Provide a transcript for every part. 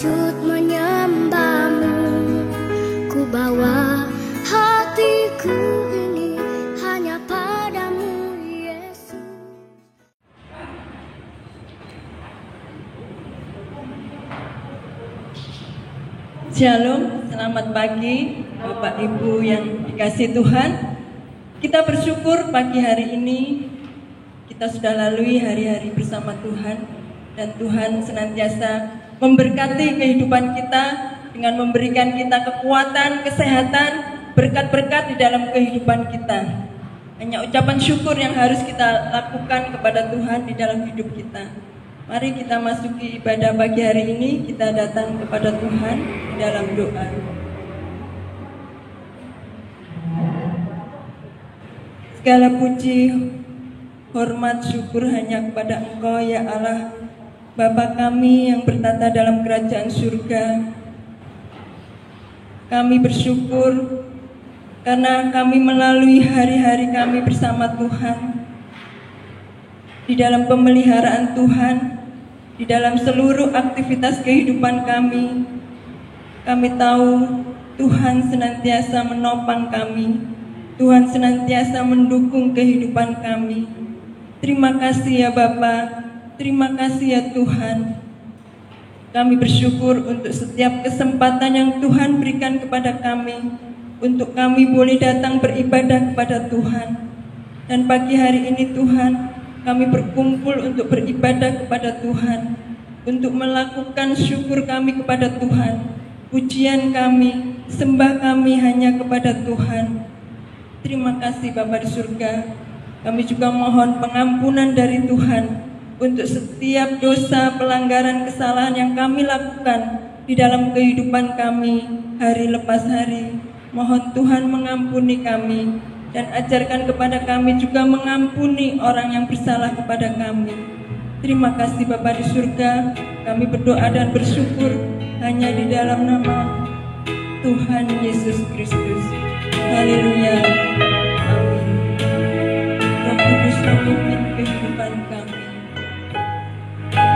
sujud menyembahmu. Ku bawa hatiku ini hanya padamu, Yesus. Shalom, selamat pagi Bapak Ibu yang dikasihi Tuhan. Kita bersyukur pagi hari ini kita sudah lalui hari-hari bersama Tuhan, dan Tuhan senantiasa memberkati kehidupan kita dengan memberikan kita kekuatan, kesehatan, berkat-berkat di dalam kehidupan kita. Hanya ucapan syukur yang harus kita lakukan kepada Tuhan di dalam hidup kita. Mari kita masuki ibadah pagi hari ini, kita datang kepada Tuhan di dalam doa. Segala puji, hormat, syukur hanya kepada Engkau ya Allah, Bapa kami yang bertata dalam kerajaan surga. Kami bersyukur karena kami melalui hari-hari kami bersama Tuhan, di dalam pemeliharaan Tuhan, di dalam seluruh aktivitas kehidupan kami. Kami tahu Tuhan senantiasa menopang kami, Tuhan senantiasa mendukung kehidupan kami. Terima kasih ya Bapa, terima kasih ya Tuhan. Kami bersyukur untuk setiap kesempatan yang Tuhan berikan kepada kami, untuk kami boleh datang beribadah kepada Tuhan. Dan pagi hari ini Tuhan, kami berkumpul untuk beribadah kepada Tuhan, untuk melakukan syukur kami kepada Tuhan. Pujian kami, sembah kami hanya kepada Tuhan. Terima kasih Bapa di surga. Kami juga mohon pengampunan dari Tuhan untuk setiap dosa, pelanggaran, kesalahan yang kami lakukan di dalam kehidupan kami hari lepas hari. Mohon Tuhan mengampuni kami, dan ajarkan kepada kami juga mengampuni orang yang bersalah kepada kami. Terima kasih Bapa di surga. Kami berdoa dan bersyukur hanya di dalam nama Tuhan Yesus Kristus. Haleluya. Amin. Roh Kudus memimpin kehidupan kami. Roh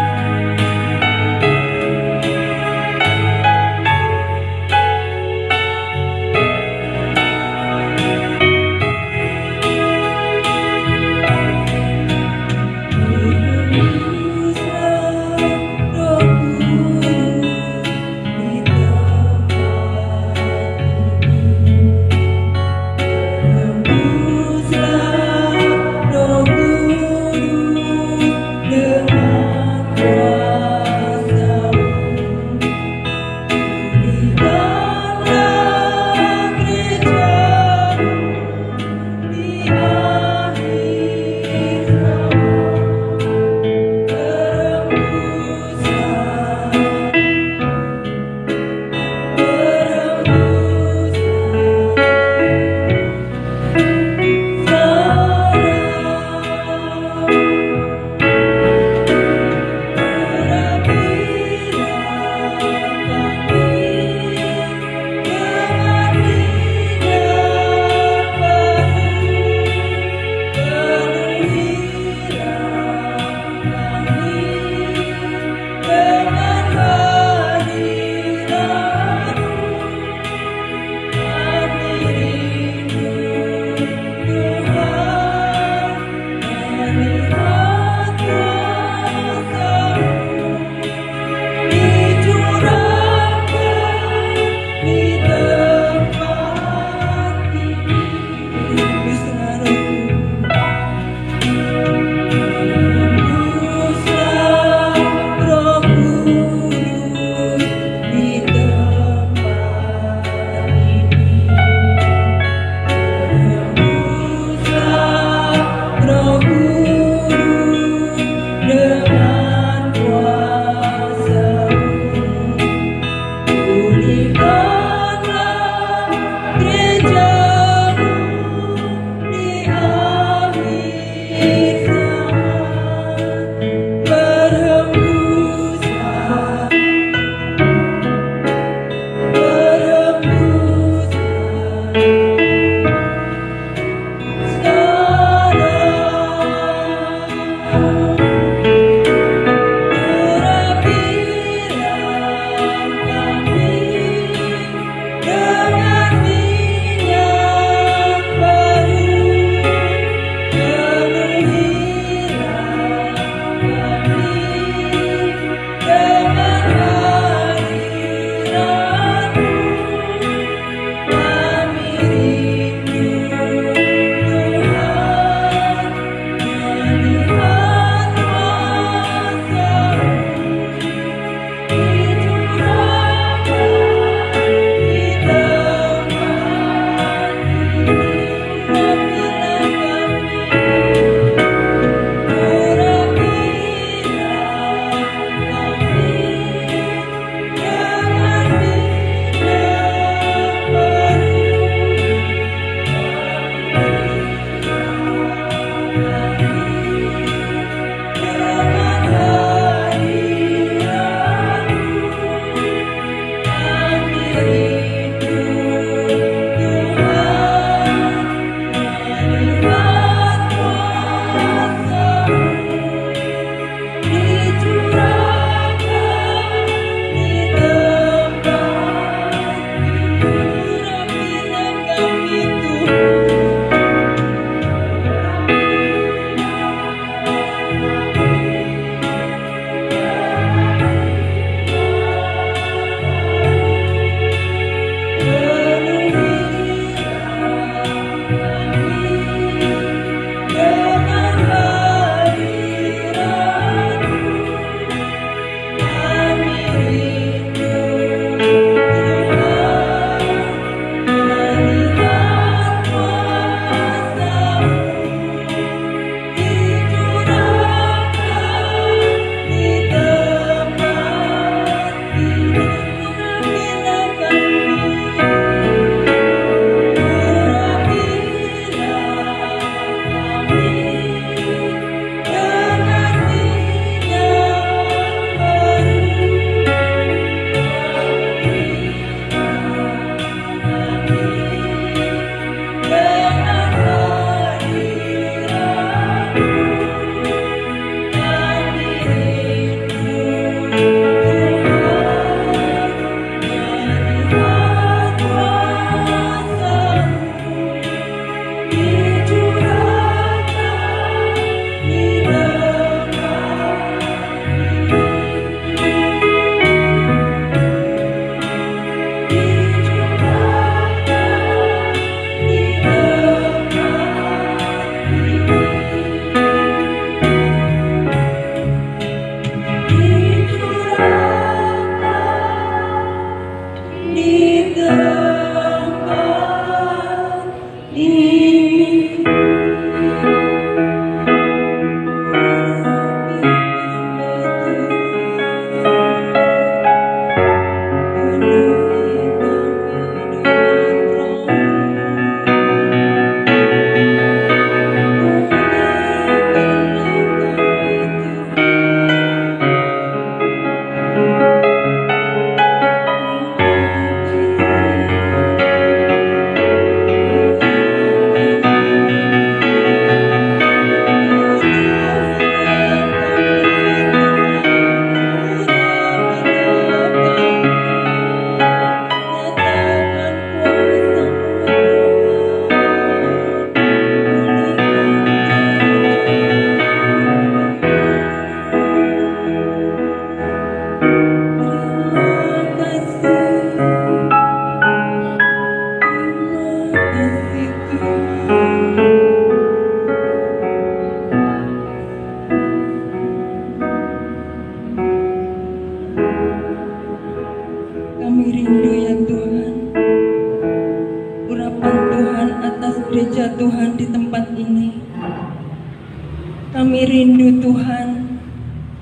Kami rindu Tuhan,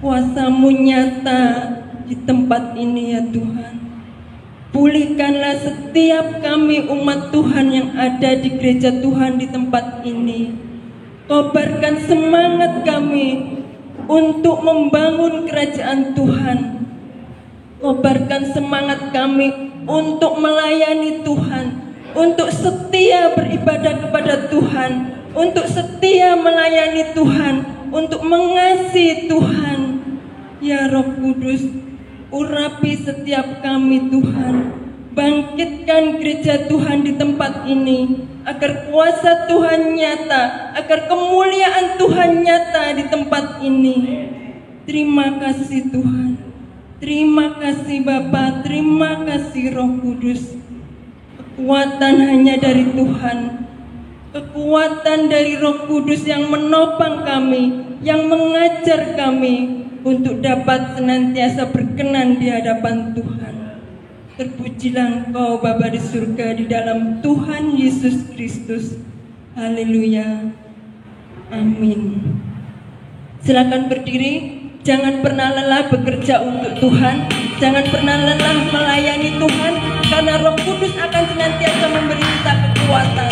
kuasa-Mu nyata di tempat ini ya Tuhan. Pulihkanlah setiap kami umat Tuhan yang ada di gereja Tuhan di tempat ini. Kobarkan semangat kami untuk membangun kerajaan Tuhan. Kobarkan semangat kami untuk melayani Tuhan, untuk setia beribadah kepada Tuhan, untuk setia melayani Tuhan, untuk mengasihi Tuhan. Ya Roh Kudus, urapi setiap kami Tuhan. Bangkitkan gereja Tuhan di tempat ini, agar kuasa Tuhan nyata, agar kemuliaan Tuhan nyata di tempat ini. Terima kasih Tuhan. Terima kasih Bapa, terima kasih Roh Kudus. Kekuatan hanya dari Tuhan. Kekuatan dari Roh Kudus yang menopang kami, yang mengajar kami untuk dapat senantiasa berkenan di hadapan Tuhan. Terpujilah Engkau Bapa di surga, di dalam Tuhan Yesus Kristus. Haleluya. Amin. Silakan berdiri. Jangan pernah lelah bekerja untuk Tuhan. Jangan pernah lelah melayani Tuhan, karena Roh Kudus akan senantiasa memberi kita kekuatan.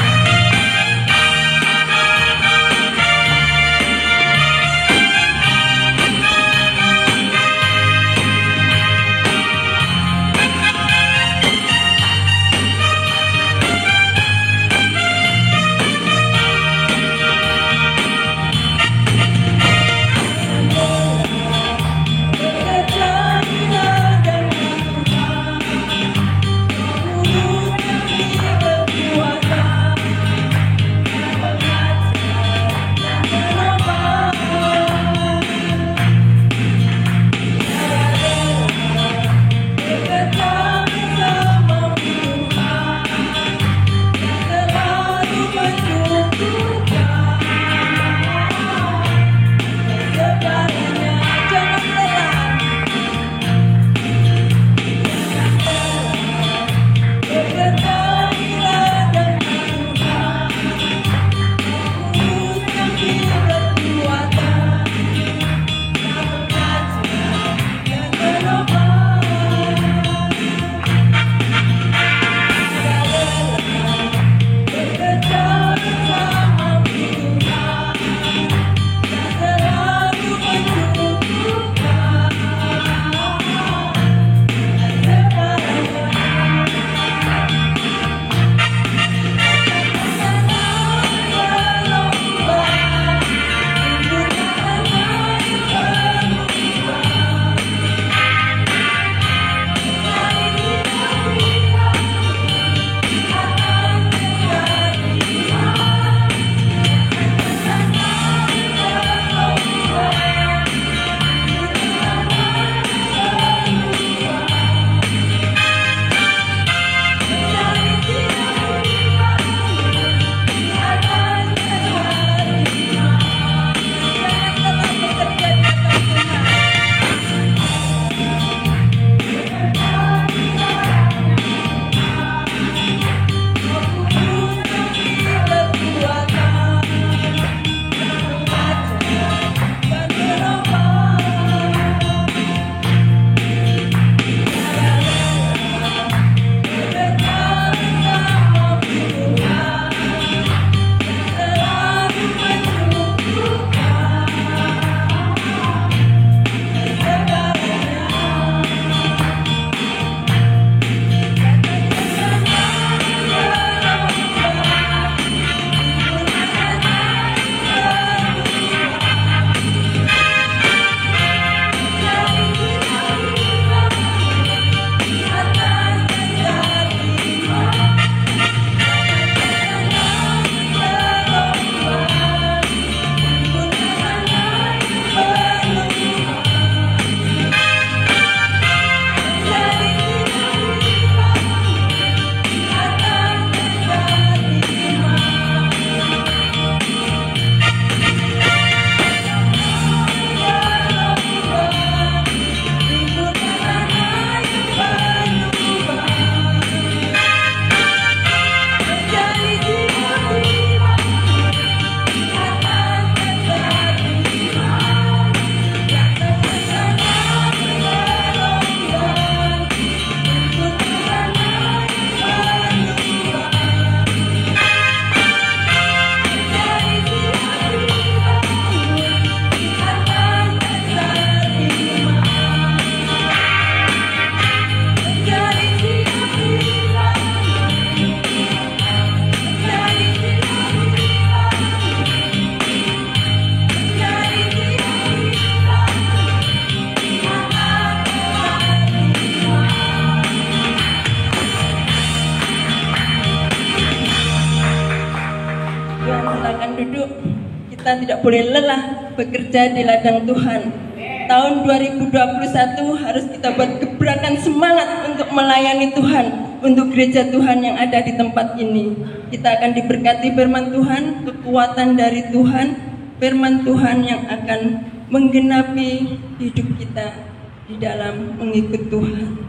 kita tidak boleh lelah bekerja di ladang Tuhan. Tahun 2021 harus kita buat gebrakan semangat untuk melayani Tuhan, untuk gereja Tuhan yang ada di tempat ini. Kita akan diberkati firman Tuhan, kekuatan dari Tuhan, firman Tuhan yang akan menggenapi hidup kita di dalam mengikut Tuhan.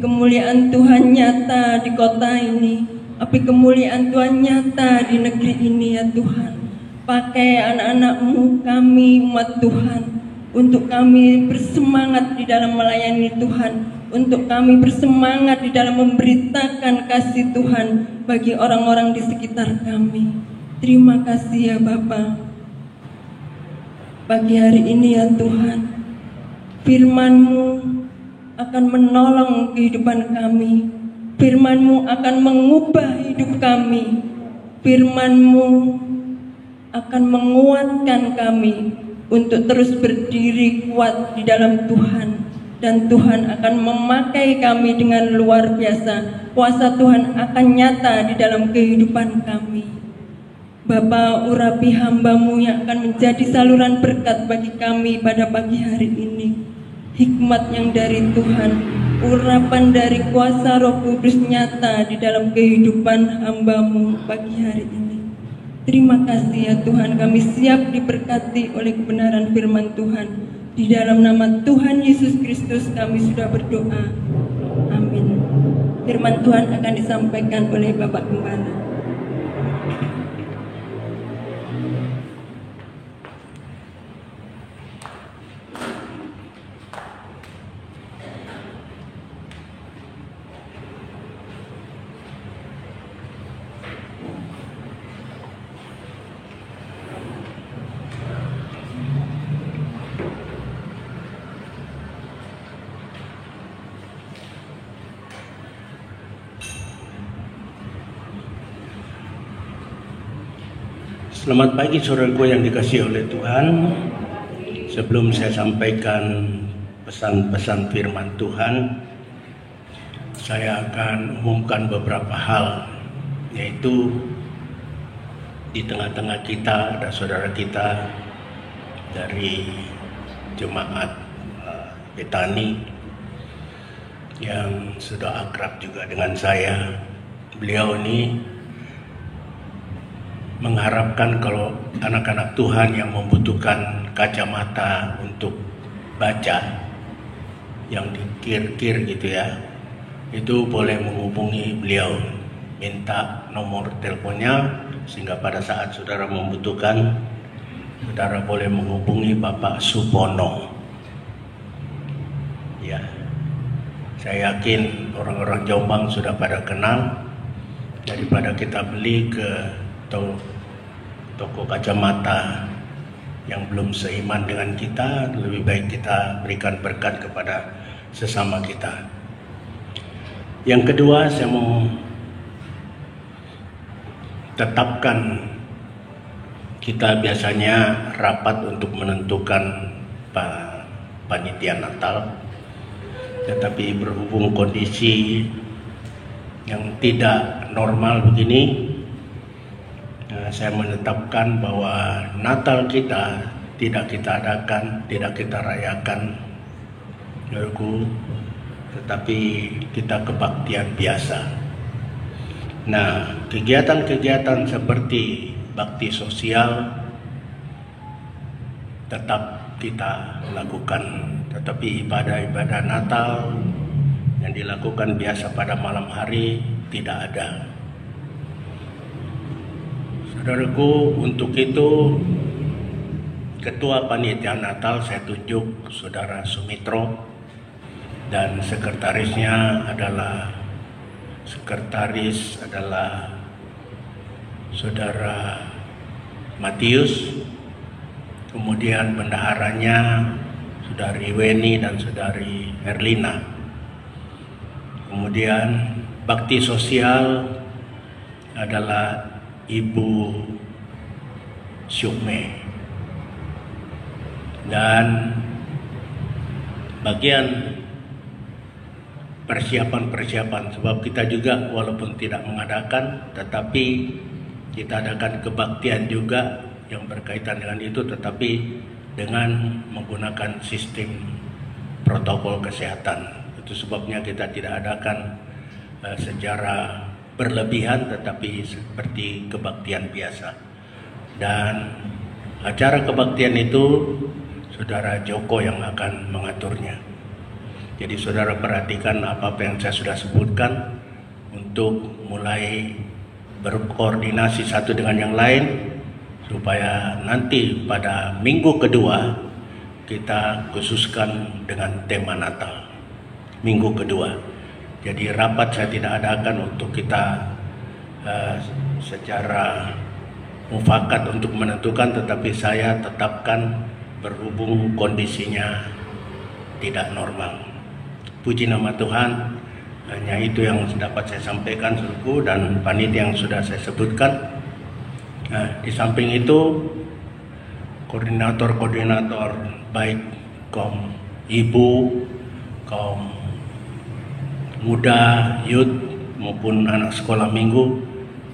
kemuliaan Tuhan nyata di kota ini, api kemuliaan Tuhan nyata di negeri ini ya Tuhan. Pakai anak-anak-Mu, kami umat Tuhan, untuk kami bersemangat di dalam melayani Tuhan, untuk kami bersemangat di dalam memberitakan kasih Tuhan bagi orang-orang di sekitar kami. Terima kasih ya Bapa. Pagi hari ini ya Tuhan, firman-Mu akan menolong kehidupan kami. Firman-Mu akan mengubah hidup kami. Firman-Mu akan menguatkan kami untuk terus berdiri kuat di dalam Tuhan. Dan Tuhan akan memakai kami dengan luar biasa. Kuasa Tuhan akan nyata di dalam kehidupan kami. Bapa, urapi hamba-Mu yang akan menjadi saluran berkat bagi kami pada pagi hari ini. Hikmat yang dari Tuhan, urapan dari kuasa Roh Kudus nyata di dalam kehidupan hamba-Mu pagi hari ini. Terima kasih ya Tuhan, kami siap diberkati oleh kebenaran firman Tuhan. Di dalam nama Tuhan Yesus Kristus kami sudah berdoa. Amin. Firman Tuhan akan disampaikan oleh Bapak Gembala. Selamat pagi saudaraku yang dikasihi oleh Tuhan. Sebelum saya sampaikan pesan-pesan firman Tuhan, saya akan umumkan beberapa hal, yaitu di tengah-tengah kita ada saudara kita dari jemaat Betani yang sudah akrab juga dengan saya. Beliau ini mengharapkan kalau anak-anak Tuhan yang membutuhkan kacamata untuk baca yang dikir-kir gitu ya, itu boleh menghubungi beliau, minta nomor teleponnya, sehingga pada saat saudara membutuhkan, saudara boleh menghubungi Bapak Supono. Ya, saya yakin orang-orang Jombang sudah pada kenal. Daripada kita beli ke toko kacamata yang belum seiman dengan kita, lebih baik kita berikan berkat kepada sesama kita. Yang kedua, saya mau tetapkan, kita biasanya rapat untuk menentukan panitia Natal, tetapi berhubung kondisi yang tidak normal begini, saya menetapkan bahwa Natal kita tidak kita adakan, tidak kita rayakan, tetapi kita kebaktian biasa. Nah, kegiatan-kegiatan seperti bakti sosial tetap kita lakukan, tetapi ibadah-ibadah Natal yang dilakukan biasa pada malam hari tidak ada. Saudaraku, untuk itu Ketua Panitia Natal saya tunjuk Saudara Sumitro, dan sekretarisnya adalah Saudara Matius, kemudian bendaharanya Saudari Weni dan Saudari Herlina, kemudian bakti sosial adalah Ibu Syukme, dan bagian persiapan, sebab kita juga walaupun tidak mengadakan, tetapi kita adakan kebaktian juga yang berkaitan dengan itu, tetapi dengan menggunakan sistem protokol kesehatan. Itu sebabnya kita tidak adakan secara berlebihan, tetapi seperti kebaktian biasa. Dan acara kebaktian itu Saudara Joko yang akan mengaturnya. Jadi saudara perhatikan apa yang saya sudah sebutkan untuk mulai berkoordinasi satu dengan yang lain, supaya nanti pada minggu kedua kita khususkan dengan tema Natal. Minggu kedua. Jadi rapat saya tidak adakan untuk kita secara mufakat untuk menentukan, tetapi saya tetapkan berhubung kondisinya tidak normal. Puji nama Tuhan, hanya itu yang dapat saya sampaikan saudaraku dan panitia yang sudah saya sebutkan. Nah, di samping itu koordinator-koordinator baik kaum ibu, kaum muda, youth maupun anak sekolah minggu,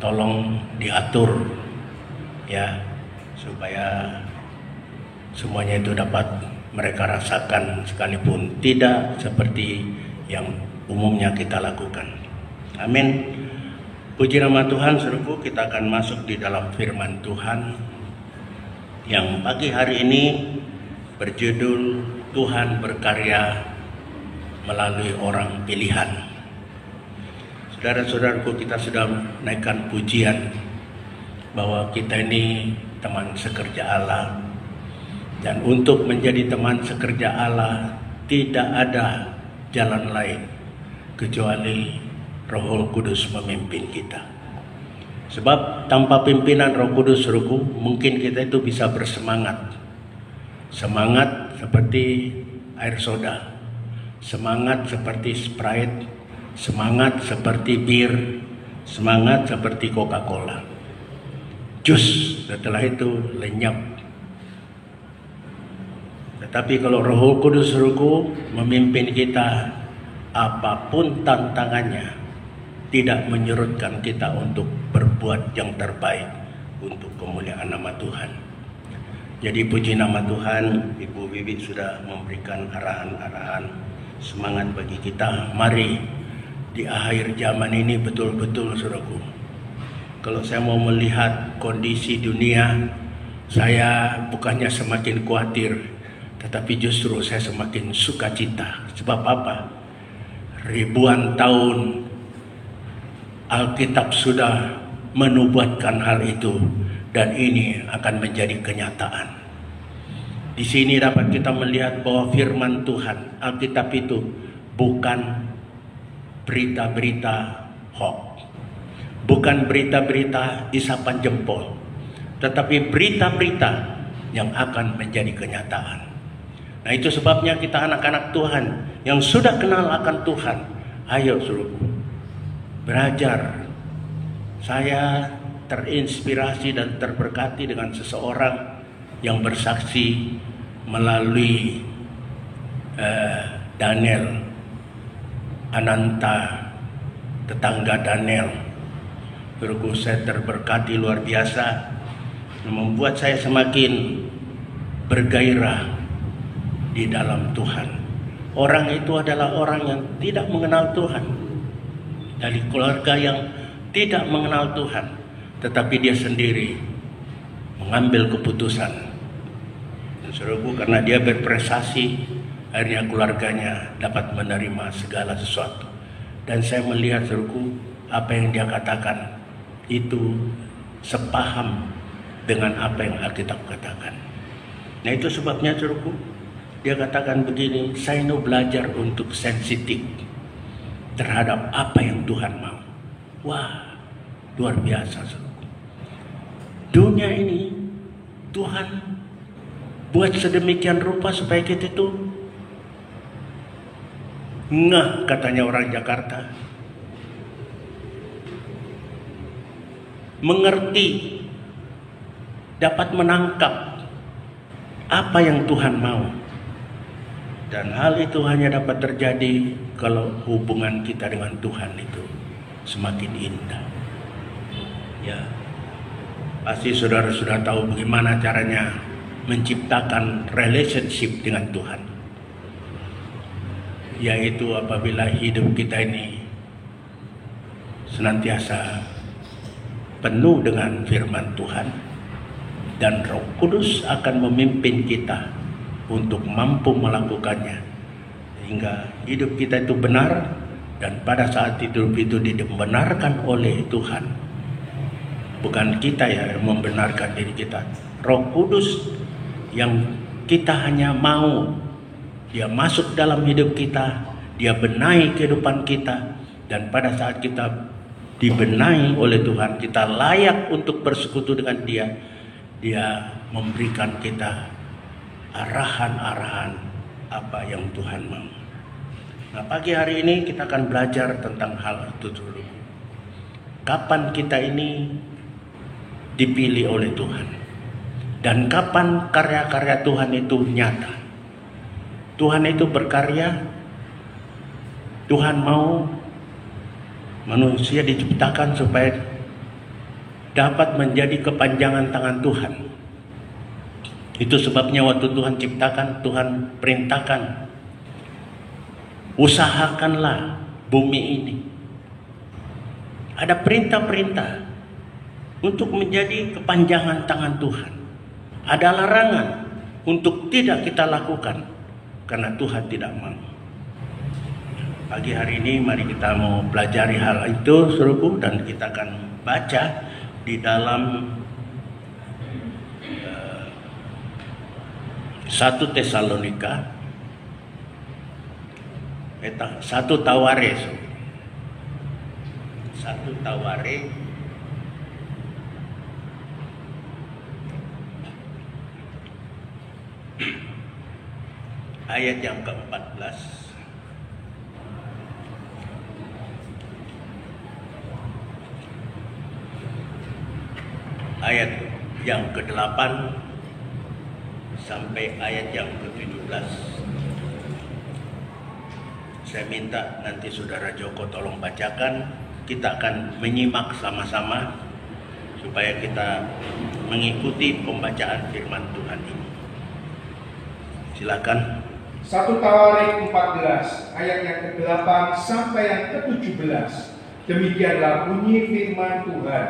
tolong diatur ya, supaya semuanya itu dapat mereka rasakan sekalipun tidak seperti yang umumnya kita lakukan. Amin. Puji nama Tuhan, saudaraku, kita akan masuk di dalam firman Tuhan yang pagi hari ini berjudul Tuhan berkarya melalui orang pilihan. Saudara-saudaraku, kita sudah menaikkan pujian bahwa kita ini teman sekerja Allah. Dan untuk menjadi teman sekerja Allah tidak ada jalan lain kecuali Roh Kudus memimpin kita. Sebab tanpa pimpinan Roh Kudus, saudaraku, mungkin kita itu bisa bersemangat. Semangat seperti air soda, semangat seperti Sprite, semangat seperti bir, semangat seperti Coca-Cola. Jus setelah itu lenyap. Tetapi kalau Roh Kudus memimpin kita, apapun tantangannya tidak menyurutkan kita untuk berbuat yang terbaik untuk kemuliaan nama Tuhan. Jadi puji nama Tuhan, Ibu Bibi sudah memberikan arahan-arahan semangat bagi kita. Mari di akhir zaman ini betul-betul, saudaraku, kalau saya mau melihat kondisi dunia, saya bukannya semakin khawatir, tetapi justru saya semakin sukacita. Sebab apa? Ribuan tahun Alkitab sudah menubuatkan hal itu, dan ini akan menjadi kenyataan. Di sini dapat kita melihat bahwa firman Tuhan, Alkitab itu bukan berita-berita hoax, bukan berita-berita isapan jempol, tetapi berita-berita yang akan menjadi kenyataan. Nah, itu sebabnya kita anak-anak Tuhan yang sudah kenal akan Tuhan, ayo saudaraku, belajar. Saya terinspirasi dan terberkati dengan seseorang yang bersaksi melalui Daniel Ananta, tetangga Daniel. Saudaraku, saya terberkati luar biasa, membuat saya semakin bergairah di dalam Tuhan. Orang itu adalah orang yang tidak mengenal Tuhan, dari keluarga yang tidak mengenal Tuhan, tetapi dia sendiri mengambil keputusan. Dan saudaraku, karena dia berprestasi, akhirnya keluarganya dapat menerima segala sesuatu. Dan saya melihat, saudaraku, apa yang dia katakan itu sepaham dengan apa yang Alkitab katakan. Nah, itu sebabnya, saudaraku, dia katakan begini, saya mau belajar untuk sensitif terhadap apa yang Tuhan mau. Wah, luar biasa, saudaraku. Dunia ini Tuhan buat sedemikian rupa supaya kita itu ngeh, katanya orang Jakarta, mengerti, dapat menangkap apa yang Tuhan mau. Dan hal itu hanya dapat terjadi kalau hubungan kita dengan Tuhan itu semakin indah. Ya, pasti saudara sudah tahu bagaimana caranya menciptakan relationship dengan Tuhan. Yaitu apabila hidup kita ini senantiasa penuh dengan firman Tuhan, dan Roh Kudus akan memimpin kita untuk mampu melakukannya. sehingga hidup kita itu benar, dan pada saat hidup itu dibenarkan oleh Tuhan. Bukan kita yang membenarkan diri kita, Roh Kudus yang kita hanya mau Dia masuk dalam hidup kita, Dia benahi kehidupan kita, dan pada saat kita dibenahi oleh Tuhan, kita layak untuk bersekutu dengan Dia. Dia memberikan kita arahan-arahan apa yang Tuhan mau. Nah, pagi hari ini kita akan belajar tentang hal itu dulu. Kapan kita ini dipilih oleh Tuhan, dan kapan karya-karya Tuhan itu nyata. Tuhan itu berkarya, Tuhan mau manusia diciptakan supaya dapat menjadi kepanjangan tangan Tuhan. Itu sebabnya waktu Tuhan ciptakan, Tuhan perintahkan, usahakanlah bumi ini. Ada perintah-perintah untuk menjadi kepanjangan tangan Tuhan. Ada larangan untuk tidak kita lakukan karena Tuhan tidak mau. Pagi hari ini mari kita mau pelajari hal itu, saudaraku, dan kita akan baca di dalam 1 Tesalonika, 1 Taware, 1 Taware ayat yang ke-14. Ayat yang ke-8 sampai ayat yang ke-17. Saya minta nanti Saudara Joko tolong bacakan. Kita akan menyimak sama-sama supaya kita mengikuti pembacaan firman Tuhan ini. Silakan. 1 Tawarik 14 ayat yang ke-8 sampai yang ke-17. Demikianlah bunyi firman Tuhan.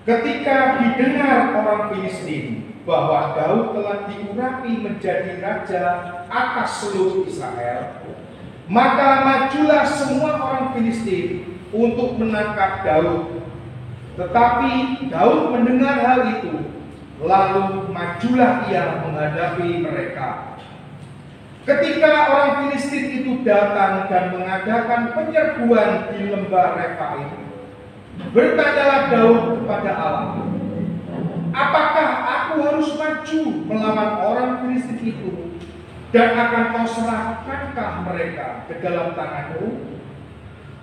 Ketika didengar orang Filistin bahwa Daud telah diurapi menjadi raja atas seluruh Israel, maka majulah semua orang Filistin untuk menangkap Daud. Tetapi Daud mendengar hal itu, lalu majulah ia menghadapi mereka. Ketika orang Filistin itu datang dan mengadakan penyerbuan di lembah Refaim, bertanyalah Daud kepada Allah, apakah aku harus maju melawan orang Filistin itu, dan akan kau serahkankah mereka ke dalam tanganmu?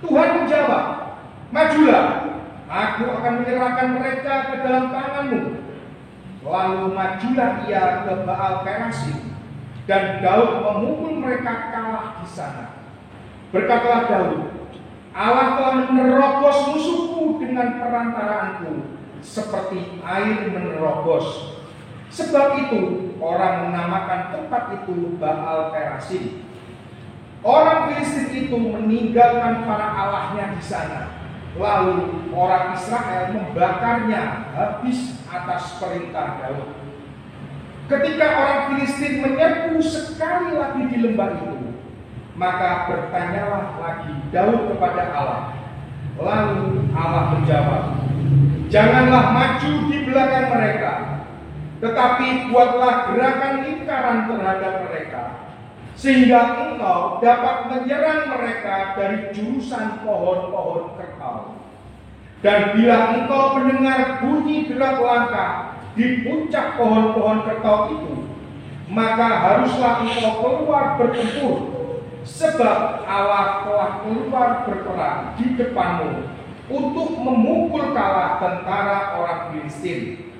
Tuhan menjawab, majulah, aku akan menyerahkan mereka ke dalam tanganmu. Lalu majulah ia ke Baal Perasim, dan Daud memukul mereka kalah di sana. Berkatalah Daud, Allah telah menerobos musuhku dengan perantaraanku, seperti air menerobos. Sebab itu orang menamakan tempat itu Baal Perasim. Orang Filistin itu meninggalkan para allahnya di sana. Lalu orang Israel membakarnya habis atas perintah Daud. Ketika orang Filistin menyerbu sekali lagi di lembah itu, maka bertanyalah lagi Daud kepada Allah. Lalu Allah menjawab, janganlah maju di belakang mereka, tetapi buatlah gerakan lingkaran terhadap mereka, sehingga engkau dapat menyerang mereka dari jurusan pohon-pohon kertau. Dan bila engkau mendengar bunyi derak langkah di puncak pohon-pohon kertau itu, maka haruslah engkau keluar bertempur, sebab Allah telah keluar berperang di depanmu untuk memukul kalah tentara orang Filistin.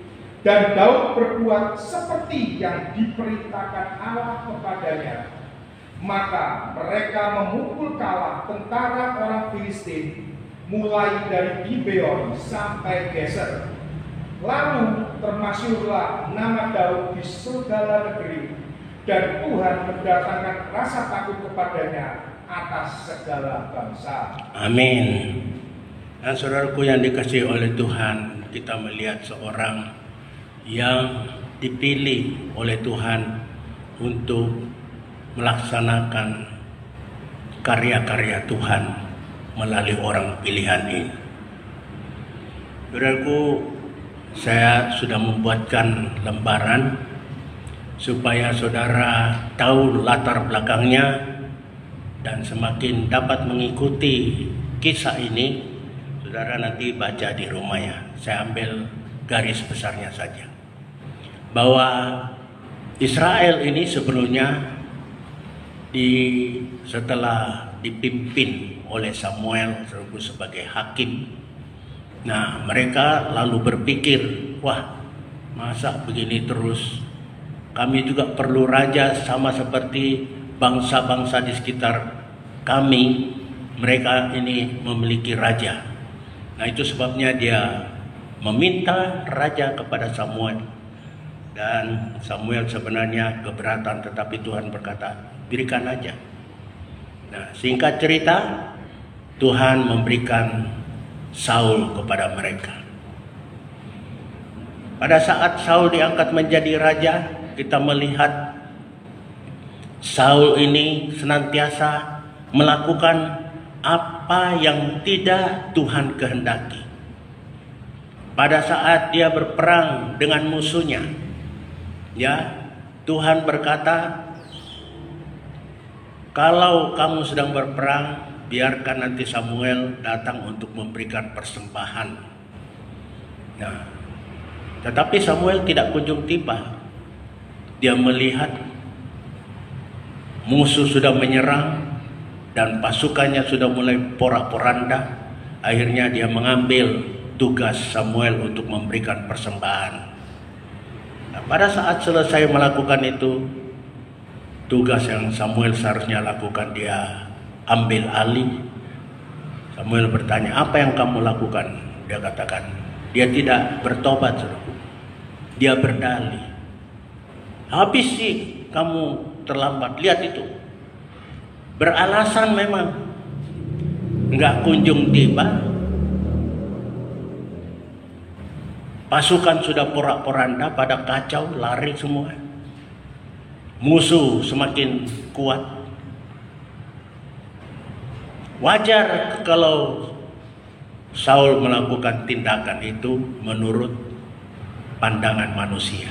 Dan Daud berbuat seperti yang diperintahkan Allah kepadanya. Maka mereka memukul kalah tentara orang Filistin, mulai dari Gibeon sampai Geser. Lalu termasyhurlah nama Daud di segala negeri, dan Tuhan mendatangkan rasa takut kepadanya atas segala bangsa. Amin. Dan saudaraku yang dikasihi oleh Tuhan, kita melihat seorang yang dipilih oleh Tuhan untuk melaksanakan karya-karya Tuhan melalui orang pilihan ini. Saudaraku, saya sudah membuatkan lembaran supaya saudara tahu latar belakangnya dan semakin dapat mengikuti kisah ini. Saudara nanti baca di rumah ya. Saya ambil garis besarnya saja. Bahwa Israel ini sebelumnya setelah dipimpin oleh Samuel sebagai hakim. Nah, mereka lalu berpikir, wah, masa begini terus? Kami juga perlu raja sama seperti bangsa-bangsa di sekitar kami. Mereka ini memiliki raja. Nah, itu sebabnya dia meminta raja kepada Samuel. Dan Samuel sebenarnya keberatan, tetapi Tuhan berkata, berikan aja. Nah, singkat cerita, Tuhan memberikan Saul kepada mereka. Pada saat Saul diangkat menjadi raja, kita melihat Saul ini senantiasa melakukan apa yang tidak Tuhan kehendaki. Pada saat dia berperang dengan musuhnya, ya, Tuhan berkata, kalau kamu sedang berperang, biarkan nanti Samuel datang untuk memberikan persembahan. Nah, tetapi Samuel tidak kunjung tiba. Dia melihat musuh sudah menyerang dan pasukannya sudah mulai porak-poranda. Akhirnya dia mengambil tugas Samuel untuk memberikan persembahan. Nah, pada saat selesai melakukan itu, tugas yang Samuel seharusnya lakukan dia ambil alih. Samuel bertanya, apa yang kamu lakukan? Dia katakan, dia tidak bertobat. Dia berdalih, habis sih kamu terlambat. Lihat itu, beralasan memang nggak kunjung tiba. Pasukan sudah porak-poranda, pada kacau, lari semua. Musuh semakin kuat. Wajar kalau Saul melakukan tindakan itu menurut pandangan manusia.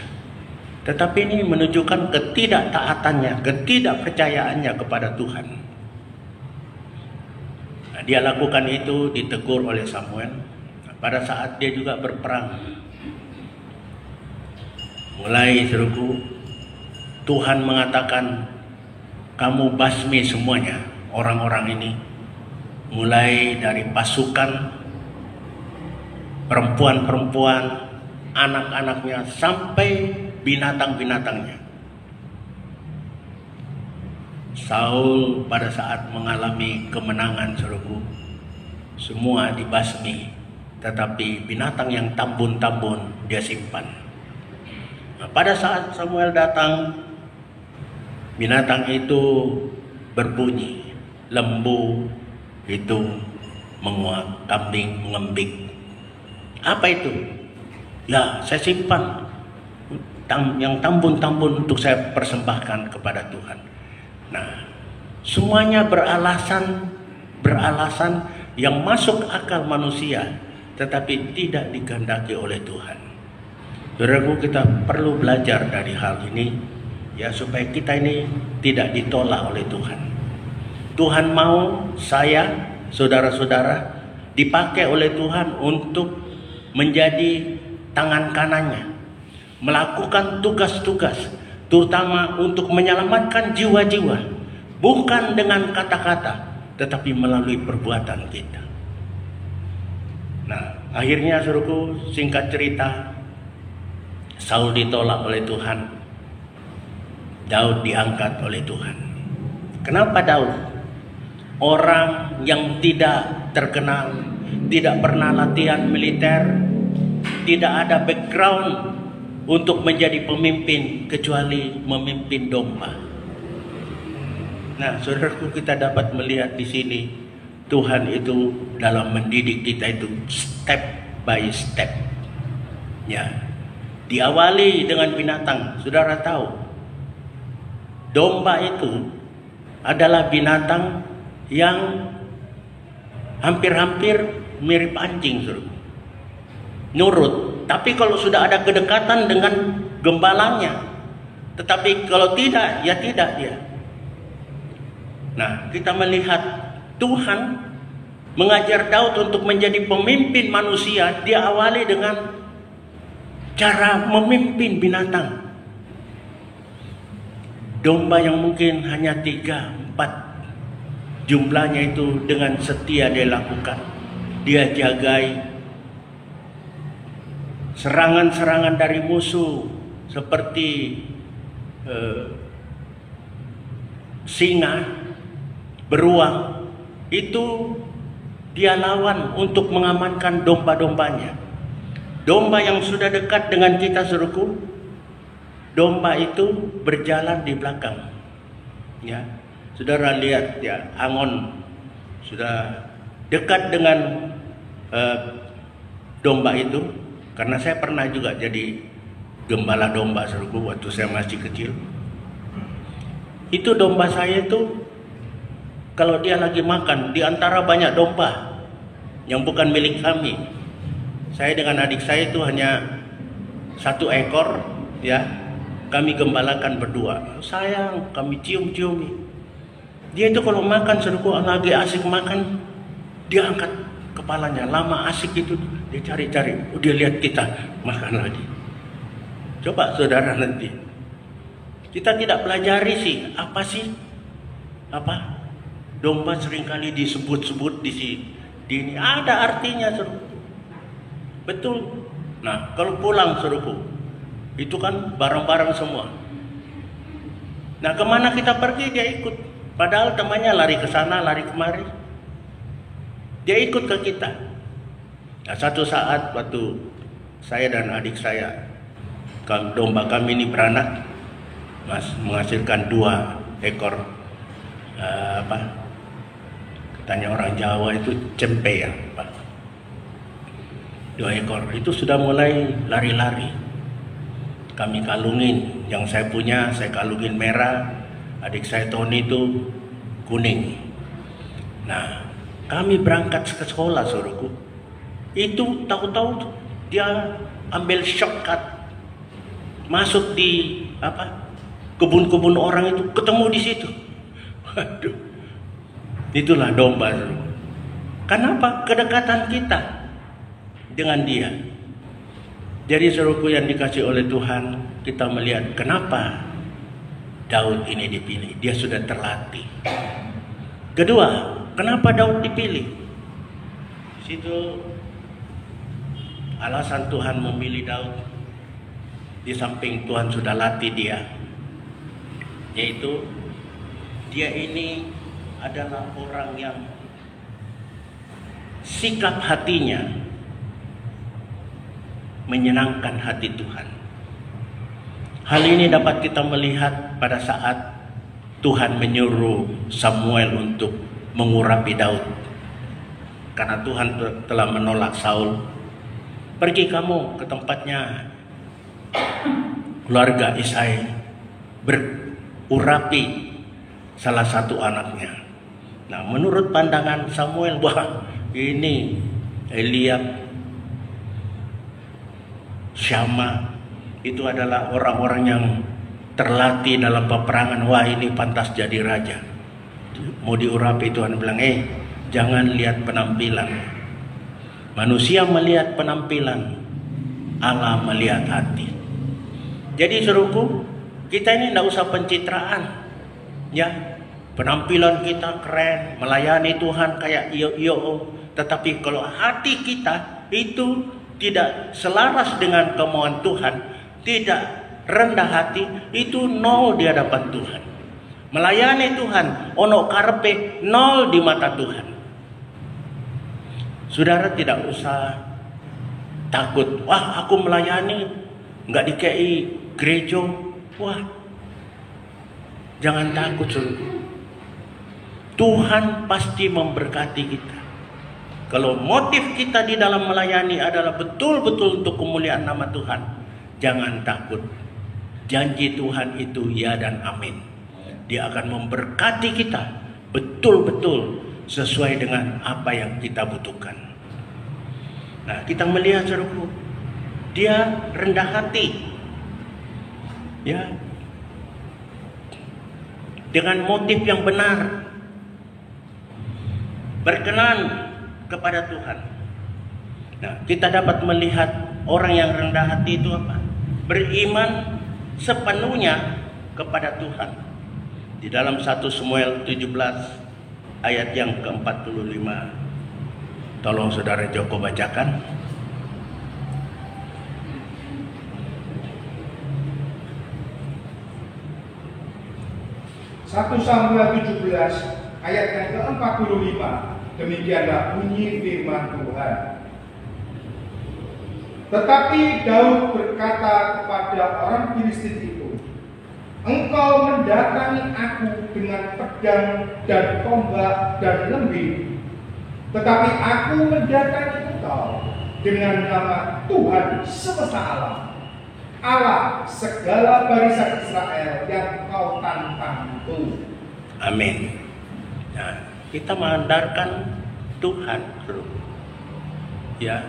Tetapi ini menunjukkan ketidaktaatannya, ketidakpercayaannya kepada Tuhan. Nah, dia lakukan itu, ditegur oleh Samuel. Nah, pada saat dia juga berperang, mulai seruku, Tuhan mengatakan, kamu basmi semuanya orang-orang ini. Mulai dari pasukan, perempuan-perempuan, anak-anaknya, sampai binatang-binatangnya. Saul pada saat mengalami kemenangan seruku, semua dibasmi, tetapi binatang yang tambun-tambun dia simpan. Nah, pada saat Samuel datang, binatang itu berbunyi, lembu itu menguak, kambing mengembik. Apa itu? Ya, saya simpan yang tambun-tambun untuk saya persembahkan kepada Tuhan. Nah, semuanya beralasan yang masuk akal manusia, tetapi tidak dikehendaki oleh Tuhan. Saudaraku, kita perlu belajar dari hal ini, ya, supaya kita ini tidak ditolak oleh Tuhan. Tuhan mau saya, saudara-saudara, dipakai oleh Tuhan untuk menjadi tangan kanannya, melakukan tugas-tugas, terutama untuk menyelamatkan jiwa-jiwa, bukan dengan kata-kata, tetapi melalui perbuatan kita. Nah, akhirnya saudaraku, singkat cerita, Saul ditolak oleh Tuhan, Daud diangkat oleh Tuhan. Kenapa Daud? Orang yang tidak terkenal, tidak pernah latihan militer, tidak ada background untuk menjadi pemimpin kecuali memimpin domba. Nah, saudaraku, kita dapat melihat di sini Tuhan itu dalam mendidik kita itu step by step. Ya, diawali dengan binatang. Saudara tahu, domba itu adalah binatang yang hampir-hampir mirip anjing, saudara. Nurut, tapi kalau sudah ada kedekatan dengan gembalanya, tetapi kalau tidak, ya tidak dia. Nah, kita melihat Tuhan mengajar Daud untuk menjadi pemimpin manusia. Dia awali dengan cara memimpin binatang. Domba yang mungkin hanya 3-4 jumlahnya itu dengan setia dia lakukan. Dia jagai serangan-serangan dari musuh seperti singa, beruang, itu dia lawan untuk mengamankan domba-dombanya. Domba yang sudah dekat dengan kita, saudaraku, domba itu berjalan di belakang. Ya, saudara lihat ya, Angon sudah dekat dengan domba itu. Karena saya pernah juga jadi gembala domba, saudaraku, waktu saya masih kecil. Itu domba saya itu kalau dia lagi makan di antara banyak domba yang bukan milik kami. Saya dengan adik saya itu hanya 1 ekor, ya. Kami gembalakan berdua. Sayang, kami cium-ciumi. Dia itu kalau makan, saudaraku, lagi asik makan, dia angkat kepalanya. Lama asik itu dia cari-cari, dia lihat kita makan lagi. Coba saudara nanti, kita tidak pelajari sih apa domba seringkali disebut-sebut di ini ada artinya, saudara. Betul. Nah, kalau pulang, saudaraku, itu kan bareng-bareng semua. Nah, kemana kita pergi dia ikut. Padahal temannya lari ke sana, lari kemari. Dia ikut ke kita. Nah, satu saat waktu saya dan adik saya, domba kami ini beranak, menghasilkan 2 ekor katanya orang Jawa itu cempe ya, Pak. 2 ekor itu sudah mulai lari-lari. Kami kalungin, yang saya punya saya kalungin merah, adik saya Tony itu kuning. Nah, kami berangkat ke sekolah, saudaraku. Itu tahu-tahu dia ambil shortcut masuk di kebun-kebun orang itu, ketemu di situ. Waduh, itulah domba. Kenapa? Kedekatan kita dengan dia. Jadi saudaraku yang dikasih oleh Tuhan, kita melihat kenapa Daud ini dipilih. Dia sudah terlatih. Kedua, kenapa Daud dipilih? Situ alasan Tuhan memilih Daud, di samping Tuhan sudah latih dia, yaitu dia ini adalah orang yang sikap hatinya menyenangkan hati Tuhan. Hal ini dapat kita melihat pada saat Tuhan menyuruh Samuel untuk mengurapi Daud. Karena Tuhan telah menolak Saul. Pergi kamu ke tempatnya keluarga Isai, berurapi salah satu anaknya. Nah, menurut pandangan Samuel, wah ini Eliab, Syama itu adalah orang-orang yang terlatih dalam peperangan. Wah, ini pantas jadi raja. Mau diurapi, Tuhan bilang, jangan lihat penampilan. Manusia melihat penampilan, Allah melihat hati. Jadi saudaraku, kita ini tidak usah pencitraan, ya. Penampilan kita keren, melayani Tuhan kayak iyo. Tetapi kalau hati kita itu tidak selaras dengan kemauan Tuhan, tidak rendah hati, itu nol di hadapan Tuhan. Melayani Tuhan, ono karpe, nol di mata Tuhan. Saudara tidak usah takut. Wah, aku melayani nggak dikei gereja. Wah, jangan takut, saudara. Tuhan pasti memberkati kita. Kalau motif kita di dalam melayani adalah betul-betul untuk kemuliaan nama Tuhan, jangan takut. Janji Tuhan itu ya dan amin. Dia akan memberkati kita betul-betul sesuai dengan apa yang kita butuhkan. Nah, kita melihat saudaraku, dia rendah hati, ya, dengan motif yang benar, berkenan kepada Tuhan. Nah, kita dapat melihat orang yang rendah hati itu apa? Beriman sepenuhnya kepada Tuhan. Di dalam 1 Samuel 17 ayat yang ke-45. Tolong saudara Joko bacakan. Satu Samuel 17 ayat yang ke-45. Demikianlah bunyi firman Tuhan. Tetapi Daud berkata kepada orang Filistin itu, "Engkau mendatangi aku dengan pedang dan tombak dan lembing, tetapi aku mendatangi engkau dengan nama Tuhan semesta alam, Allah segala barisan Israel yang kau tantang itu." Amin. Nah, kita mengandalkan Tuhan, ya.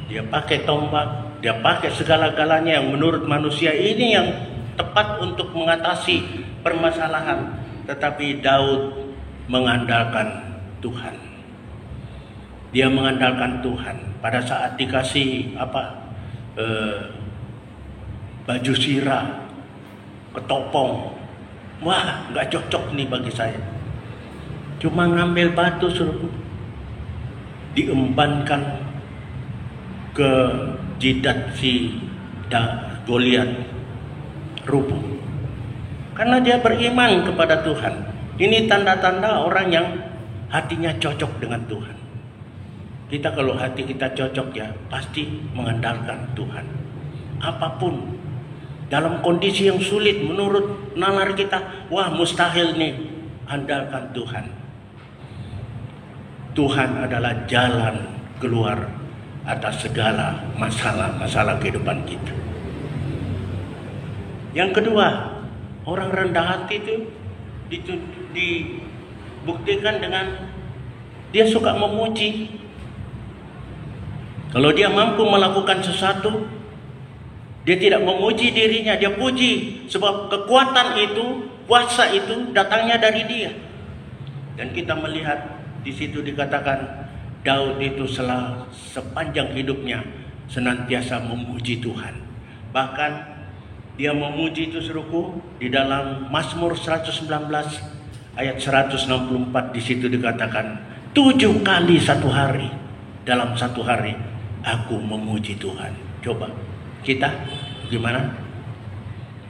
Dia pakai tombak, dia pakai segala-galanya yang menurut manusia ini yang tepat untuk mengatasi permasalahan. Tetapi Daud mengandalkan Tuhan. Dia mengandalkan Tuhan. Pada saat dikasih baju sirah, ketopong, wah, nggak cocok nih bagi saya. Cuma ngambil batu suruh diembankan ke jidat si Goliat, rubuh. Karena dia beriman kepada Tuhan. Ini tanda-tanda orang yang hatinya cocok dengan Tuhan. Kita kalau hati kita cocok ya pasti mengandalkan Tuhan. Apapun dalam kondisi yang sulit menurut nalar kita, wah mustahil nih, andalkan Tuhan. Tuhan adalah jalan keluar atas segala masalah-masalah kehidupan kita. Yang kedua, orang rendah hati itu dibuktikan dengan dia suka memuji. Kalau dia mampu melakukan sesuatu, dia tidak memuji dirinya, dia puji. Sebab kekuatan itu, kuasa itu datangnya dari dia. Dan kita melihat di situ dikatakan Daud itu sepanjang hidupnya senantiasa memuji Tuhan. Bahkan dia memuji itu seruku di dalam Mazmur 119 ayat 164 di situ dikatakan 7 kali satu hari, dalam satu hari aku memuji Tuhan. Coba kita gimana?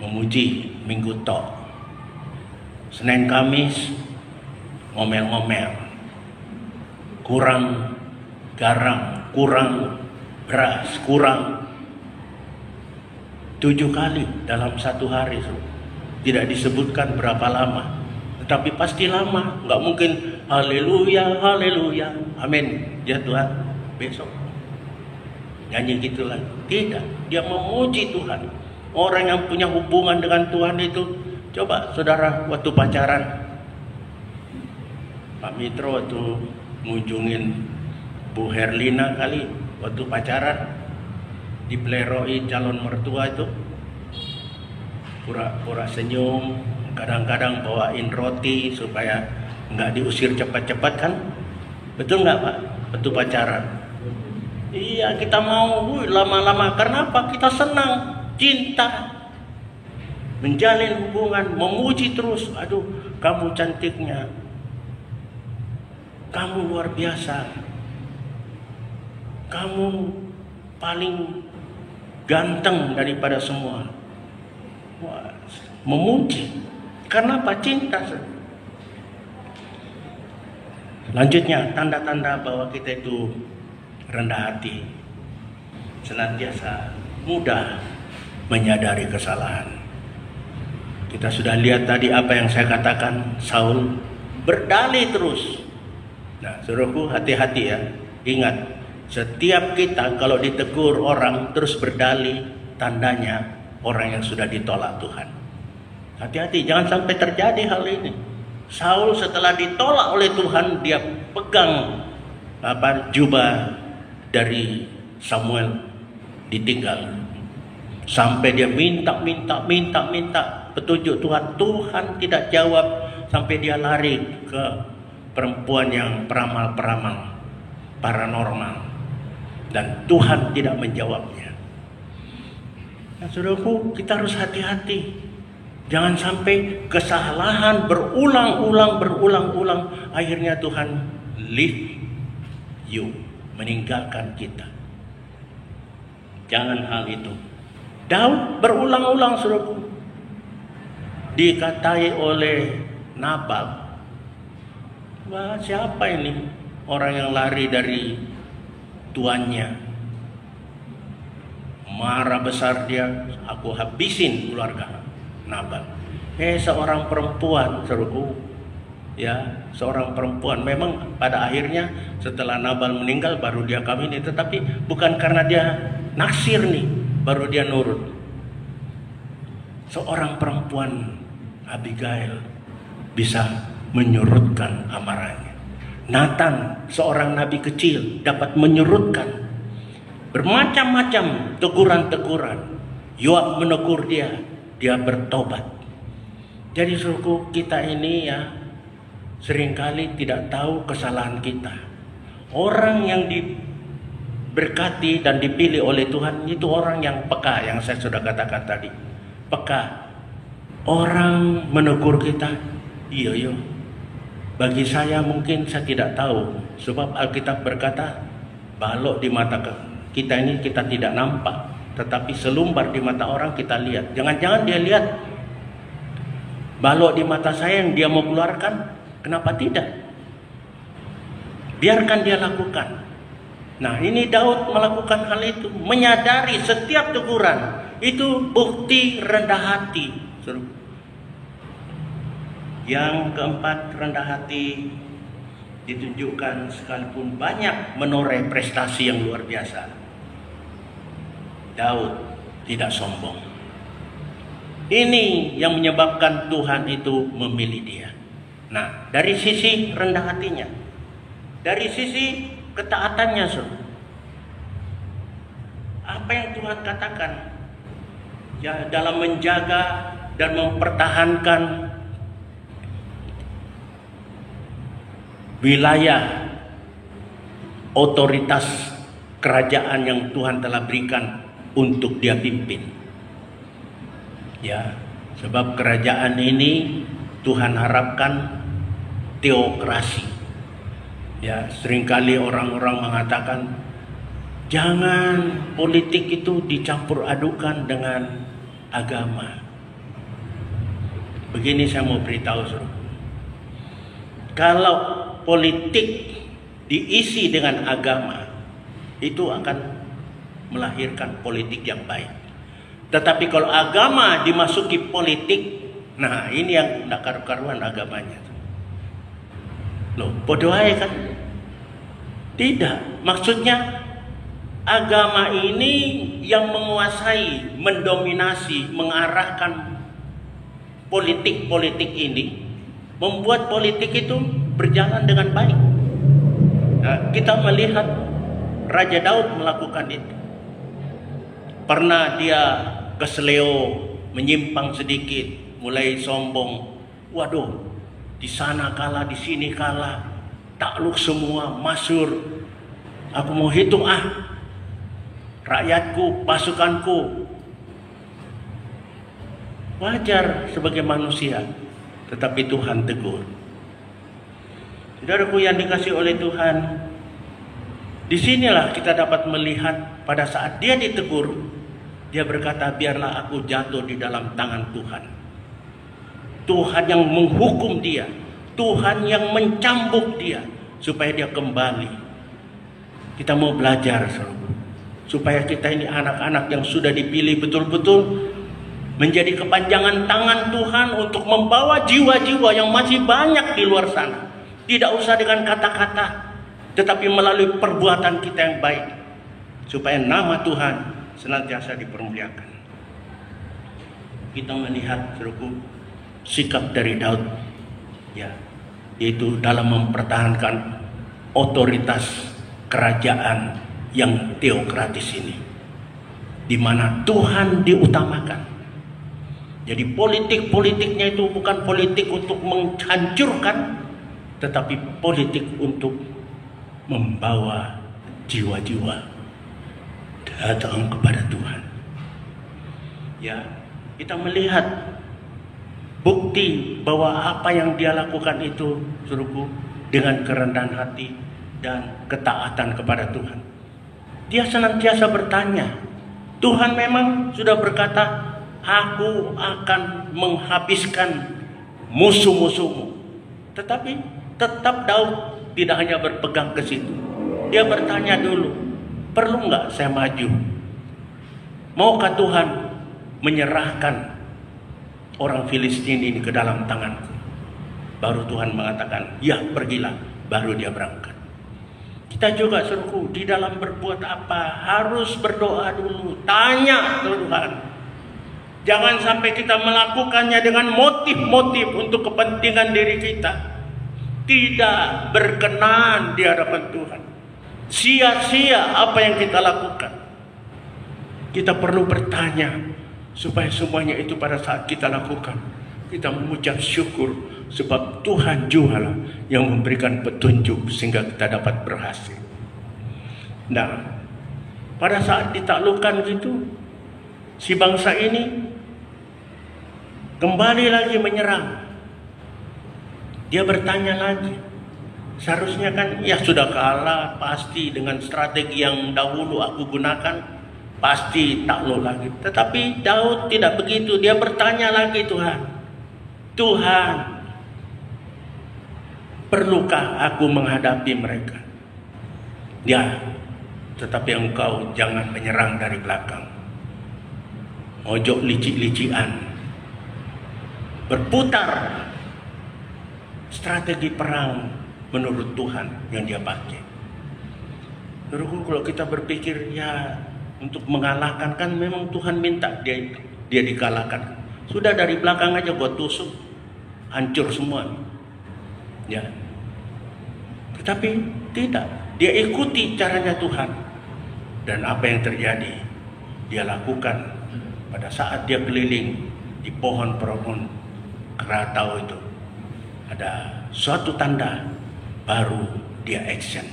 Memuji minggu tok, Senin Kamis ngomel-ngomel, kurang garam, kurang beras, kurang 7 kali dalam satu hari. Tidak disebutkan berapa lama, tetapi pasti lama. Nggak mungkin haleluya, haleluya, amin, ya Tuhan, besok nyanyi gitu lagi. Tidak, dia memuji Tuhan. Orang yang punya hubungan dengan Tuhan itu, coba saudara waktu pacaran, Pak Mitro waktu ngunjungin Bu Herlina kali waktu pacaran, dipeleroi calon mertua itu, pura-pura senyum, kadang-kadang bawain roti supaya nggak diusir cepat-cepat kan? Betul nggak Pak? Waktu pacaran. Iya, kita mau lama-lama. Karena apa? Kita senang, cinta, menjalin hubungan, memuji terus. Aduh, kamu cantiknya, kamu luar biasa, kamu paling ganteng daripada semua. Wah, memuji. Karena apa? Cinta. Lanjutnya, tanda-tanda bahwa kita itu rendah hati, senantiasa mudah menyadari kesalahan. Kita sudah lihat tadi apa yang saya katakan, Saul berdalih terus. Nah, saudaraku, hati-hati ya. Ingat, setiap kita kalau ditegur orang terus berdalih, tandanya orang yang sudah ditolak Tuhan. Hati-hati, jangan sampai terjadi hal ini. Saul setelah ditolak oleh Tuhan, dia pegang jubah dari Samuel, ditinggal. Sampai dia minta petunjuk Tuhan. Tuhan tidak jawab, sampai dia lari ke perempuan yang peramal-peramal paranormal, dan Tuhan tidak menjawabnya. Nah, saudaraku, kita harus hati-hati. Jangan sampai kesalahan berulang-ulang, akhirnya Tuhan leave you, meninggalkan kita. Jangan hal itu. Daud berulang-ulang, saudaraku, dikatai oleh Nabal, wah, siapa ini orang yang lari dari tuannya? Marah besar dia, aku habisin keluarga Nabal. Seorang perempuan, saudaraku, ya, seorang perempuan. Memang pada akhirnya setelah Nabal meninggal baru dia kawini, tetapi bukan karena dia naksir nih baru dia nurut. Seorang perempuan, Abigail, bisa menyurutkan amarahnya. Nathan, seorang nabi kecil, dapat menyurutkan bermacam-macam teguran-teguran. Yoab menegur dia bertobat. Jadi suruhku, kita ini ya seringkali tidak tahu kesalahan kita. Orang yang diberkati dan dipilih oleh Tuhan itu orang yang peka, yang saya sudah katakan tadi. Peka. Orang menegur kita, iya. Bagi saya mungkin saya tidak tahu, sebab Alkitab berkata balok di mata kita ini kita tidak nampak, tetapi selumbar di mata orang kita lihat. Jangan-jangan dia lihat balok di mata saya yang dia mau keluarkan, kenapa tidak? Biarkan dia lakukan. Nah, ini Daud melakukan hal itu, menyadari setiap teguran itu bukti rendah hati. Yang keempat, rendah hati ditunjukkan sekalipun banyak menoreh prestasi yang luar biasa. Daud tidak sombong. Ini yang menyebabkan Tuhan itu memilih dia. Nah, dari sisi rendah hatinya, dari sisi ketaatannya, apa yang Tuhan katakan ya, dalam menjaga dan mempertahankan wilayah otoritas kerajaan yang Tuhan telah berikan untuk dia pimpin. Ya, sebab kerajaan ini Tuhan harapkan teokrasi. Ya, seringkali orang-orang mengatakan jangan politik itu dicampur adukan dengan agama. Begini saya mau beritahu, saudara. Kalau politik diisi dengan agama, itu akan melahirkan politik yang baik. Tetapi kalau agama dimasuki politik, nah ini yang tidak karu-karuan agamanya. Loh, bodoh aja kan? Tidak, maksudnya agama ini yang menguasai, mendominasi, mengarahkan politik-politik ini, membuat politik itu berjalan dengan baik. Nah, kita melihat Raja Daud melakukan itu. Pernah dia kesleo, menyimpang sedikit, mulai sombong. Waduh, di sana kalah, di sini kalah, takluk semua, masyhur. Aku mau hitung rakyatku, pasukanku. Wajar sebagai manusia, tetapi Tuhan tegur. Saudaraku yang dikasihi oleh Tuhan, disinilah kita dapat melihat pada saat dia ditegur, dia berkata, biarlah aku jatuh di dalam tangan Tuhan. Tuhan yang menghukum dia, Tuhan yang mencambuk dia, supaya dia kembali. Kita mau belajar, supaya kita ini anak-anak yang sudah dipilih betul-betul menjadi kepanjangan tangan Tuhan untuk membawa jiwa-jiwa yang masih banyak di luar sana. Tidak usah dengan kata-kata, tetapi melalui perbuatan kita yang baik, supaya nama Tuhan senantiasa dipermuliakan. Kita melihat, saudaraku, sikap dari Daud, ya, yaitu dalam mempertahankan otoritas kerajaan yang teokratis ini, di mana Tuhan diutamakan. Jadi politik-politiknya itu bukan politik untuk menghancurkan, tetapi politik untuk membawa jiwa-jiwa datang kepada Tuhan. Ya, kita melihat bukti bahwa apa yang dia lakukan itu, suruhku, dengan kerendahan hati dan ketaatan kepada Tuhan. Dia senantiasa bertanya. Tuhan memang sudah berkata, aku akan menghabiskan musuh-musuhmu. Tetapi tetap Daud tidak hanya berpegang ke situ. Dia bertanya dulu, perlu nggak saya maju? Maukah Tuhan menyerahkan orang Filistin ini ke dalam tanganku? Baru Tuhan mengatakan, ya pergilah. Baru dia berangkat. Kita juga, suruhku, di dalam berbuat apa harus berdoa dulu. Tanya ke Tuhan. Jangan sampai kita melakukannya dengan motif-motif untuk kepentingan diri kita. Tidak berkenan di hadapan Tuhan. Sia-sia apa yang kita lakukan. Kita perlu bertanya supaya semuanya itu pada saat kita lakukan, kita mengucap syukur sebab Tuhan jualah yang memberikan petunjuk sehingga kita dapat berhasil. Nah, pada saat ditaklukkan gitu, si bangsa ini kembali lagi menyerang. Dia bertanya lagi. Seharusnya kan ya sudah kalah pasti dengan strategi yang dahulu aku gunakan, pasti takluk lagi. Tetapi Daud tidak begitu. Dia bertanya lagi, Tuhan, perlukah aku menghadapi mereka? Ya, tetapi engkau jangan menyerang dari belakang. Mojok licik-lician. Berputar strategi perang menurut Tuhan yang dia pakai. Menurutku kalau kita berpikir ya untuk mengalahkan, kan memang Tuhan minta dia dikalahkan. Sudah dari belakang aja gua tusuk, hancur semua. Ya. Tetapi tidak, dia ikuti caranya Tuhan. Dan apa yang terjadi dia lakukan pada saat dia keliling di pohon-pohon keratau itu. Ada suatu tanda baru dia action.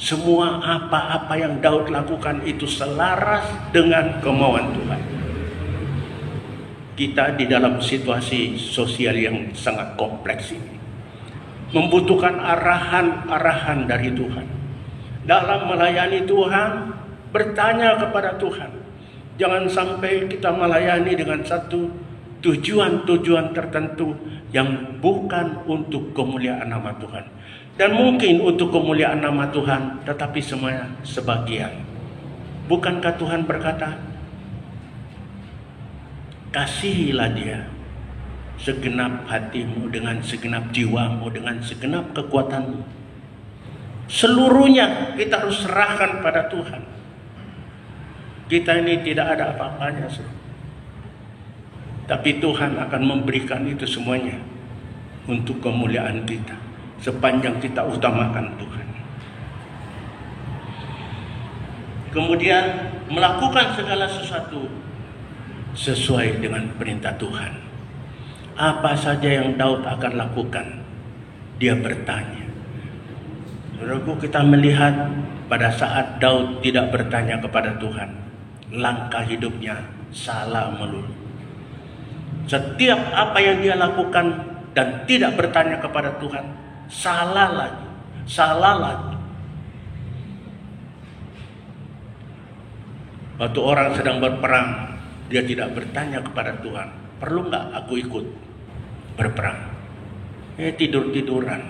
Semua apa-apa yang Daud lakukan itu selaras dengan kemauan Tuhan. Kita di dalam situasi sosial yang sangat kompleks ini membutuhkan arahan-arahan dari Tuhan. Dalam melayani Tuhan, bertanya kepada Tuhan. Jangan sampai kita melayani dengan satu tujuan-tujuan tertentu yang bukan untuk kemuliaan nama Tuhan. Dan mungkin untuk kemuliaan nama Tuhan, tetapi semuanya sebagian. Bukankah Tuhan berkata, kasihilah dia segenap hatimu, dengan segenap jiwamu, dengan segenap kekuatanmu. Seluruhnya kita harus serahkan pada Tuhan. Kita ini tidak ada apa-apanya, tapi Tuhan akan memberikan itu semuanya untuk kemuliaan kita, sepanjang kita utamakan Tuhan. Kemudian melakukan segala sesuatu sesuai dengan perintah Tuhan. Apa saja yang Daud akan lakukan, dia bertanya. Saudaraku, kita melihat pada saat Daud tidak bertanya kepada Tuhan, langkah hidupnya salah melulu. Setiap apa yang dia lakukan dan tidak bertanya kepada Tuhan, salah lagi, salah lagi. Waktu orang sedang berperang, dia tidak bertanya kepada Tuhan, perlu nggak aku ikut berperang? Tidur-tiduran.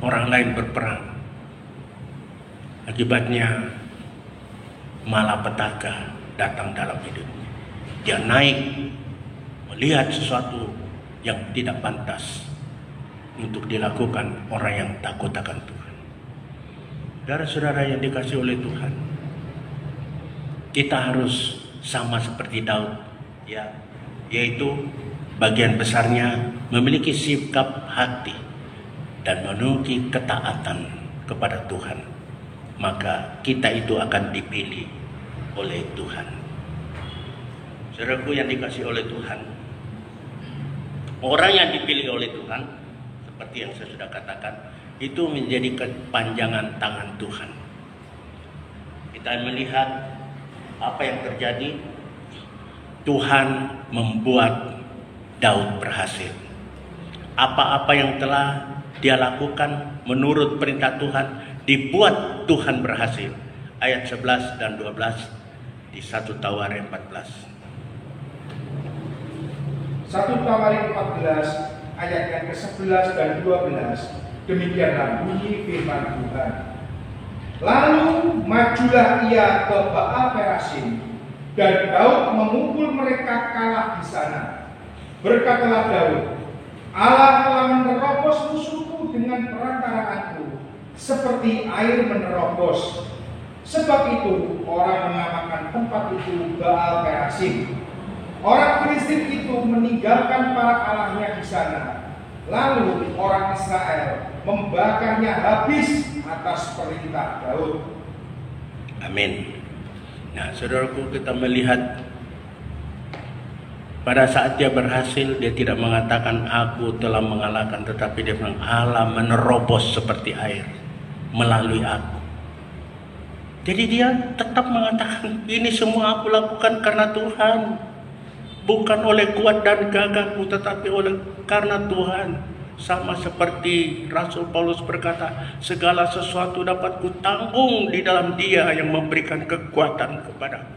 Orang lain berperang. Akibatnya malapetaka datang dalam hidupnya. Dia naik melihat sesuatu yang tidak pantas untuk dilakukan orang yang takut akan Tuhan. Saudara-saudara yang dikasihi oleh Tuhan, kita harus sama seperti Daud, ya, yaitu bagian besarnya memiliki sikap hati dan memiliki ketaatan kepada Tuhan, maka kita itu akan dipilih oleh Tuhan. Saudaraku yang dikasihi oleh Tuhan, orang yang dipilih oleh Tuhan, seperti yang saya sudah katakan, itu menjadi kepanjangan tangan Tuhan. Kita melihat apa yang terjadi. Tuhan membuat Daud berhasil. Apa-apa yang telah dia lakukan menurut perintah Tuhan, dibuat Tuhan berhasil. Ayat 11 dan 12 di 1 Tawarik 14. 1 Tawarik 14 ayat yang ke-11 dan 12, demikianlah bunyi firman Tuhan. Lalu majulah ia ke Baal Perasim, dan Daud memukul mereka kalah di sana. Berkatalah Daud, Allah telah menerobos musuhku dengan perantaraanku, seperti air menerobos. Sebab itu orang menamakan tempat itu Baal Perasim. Orang Filistin itu meninggalkan para allahnya di sana. Lalu orang Israel membakarnya habis atas perintah Daud. Amin. Nah, saudaraku, kita melihat pada saat dia berhasil, dia tidak mengatakan aku telah mengalahkan, tetapi dia bilang Allah menerobos seperti air melalui aku. Jadi dia tetap mengatakan ini semua aku lakukan karena Tuhan, bukan oleh kuat dan gagahku, tetapi karena Tuhan. Sama seperti Rasul Paulus berkata, segala sesuatu dapat kutanggung di dalam Dia yang memberikan kekuatan kepadaku.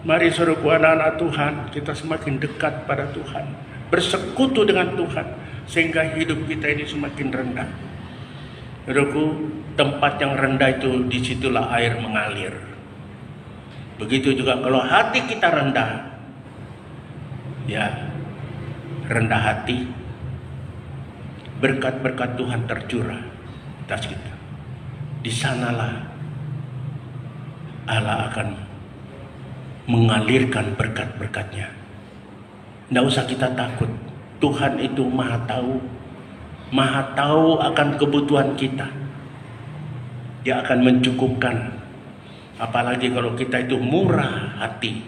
Mari saudaraku, anak-anak Tuhan, kita semakin dekat pada Tuhan, bersekutu dengan Tuhan, sehingga hidup kita ini semakin rendah. Saudaraku, tempat yang rendah itu, disitulah air mengalir. Begitu juga kalau hati kita rendah, ya, rendah hati, berkat-berkat Tuhan tercurah atas kita. Di sanalah Allah akan mengalirkan berkat-berkatnya. Tidak usah kita takut. Tuhan itu maha tahu akan kebutuhan kita. Dia akan mencukupkan. Apalagi kalau kita itu murah hati,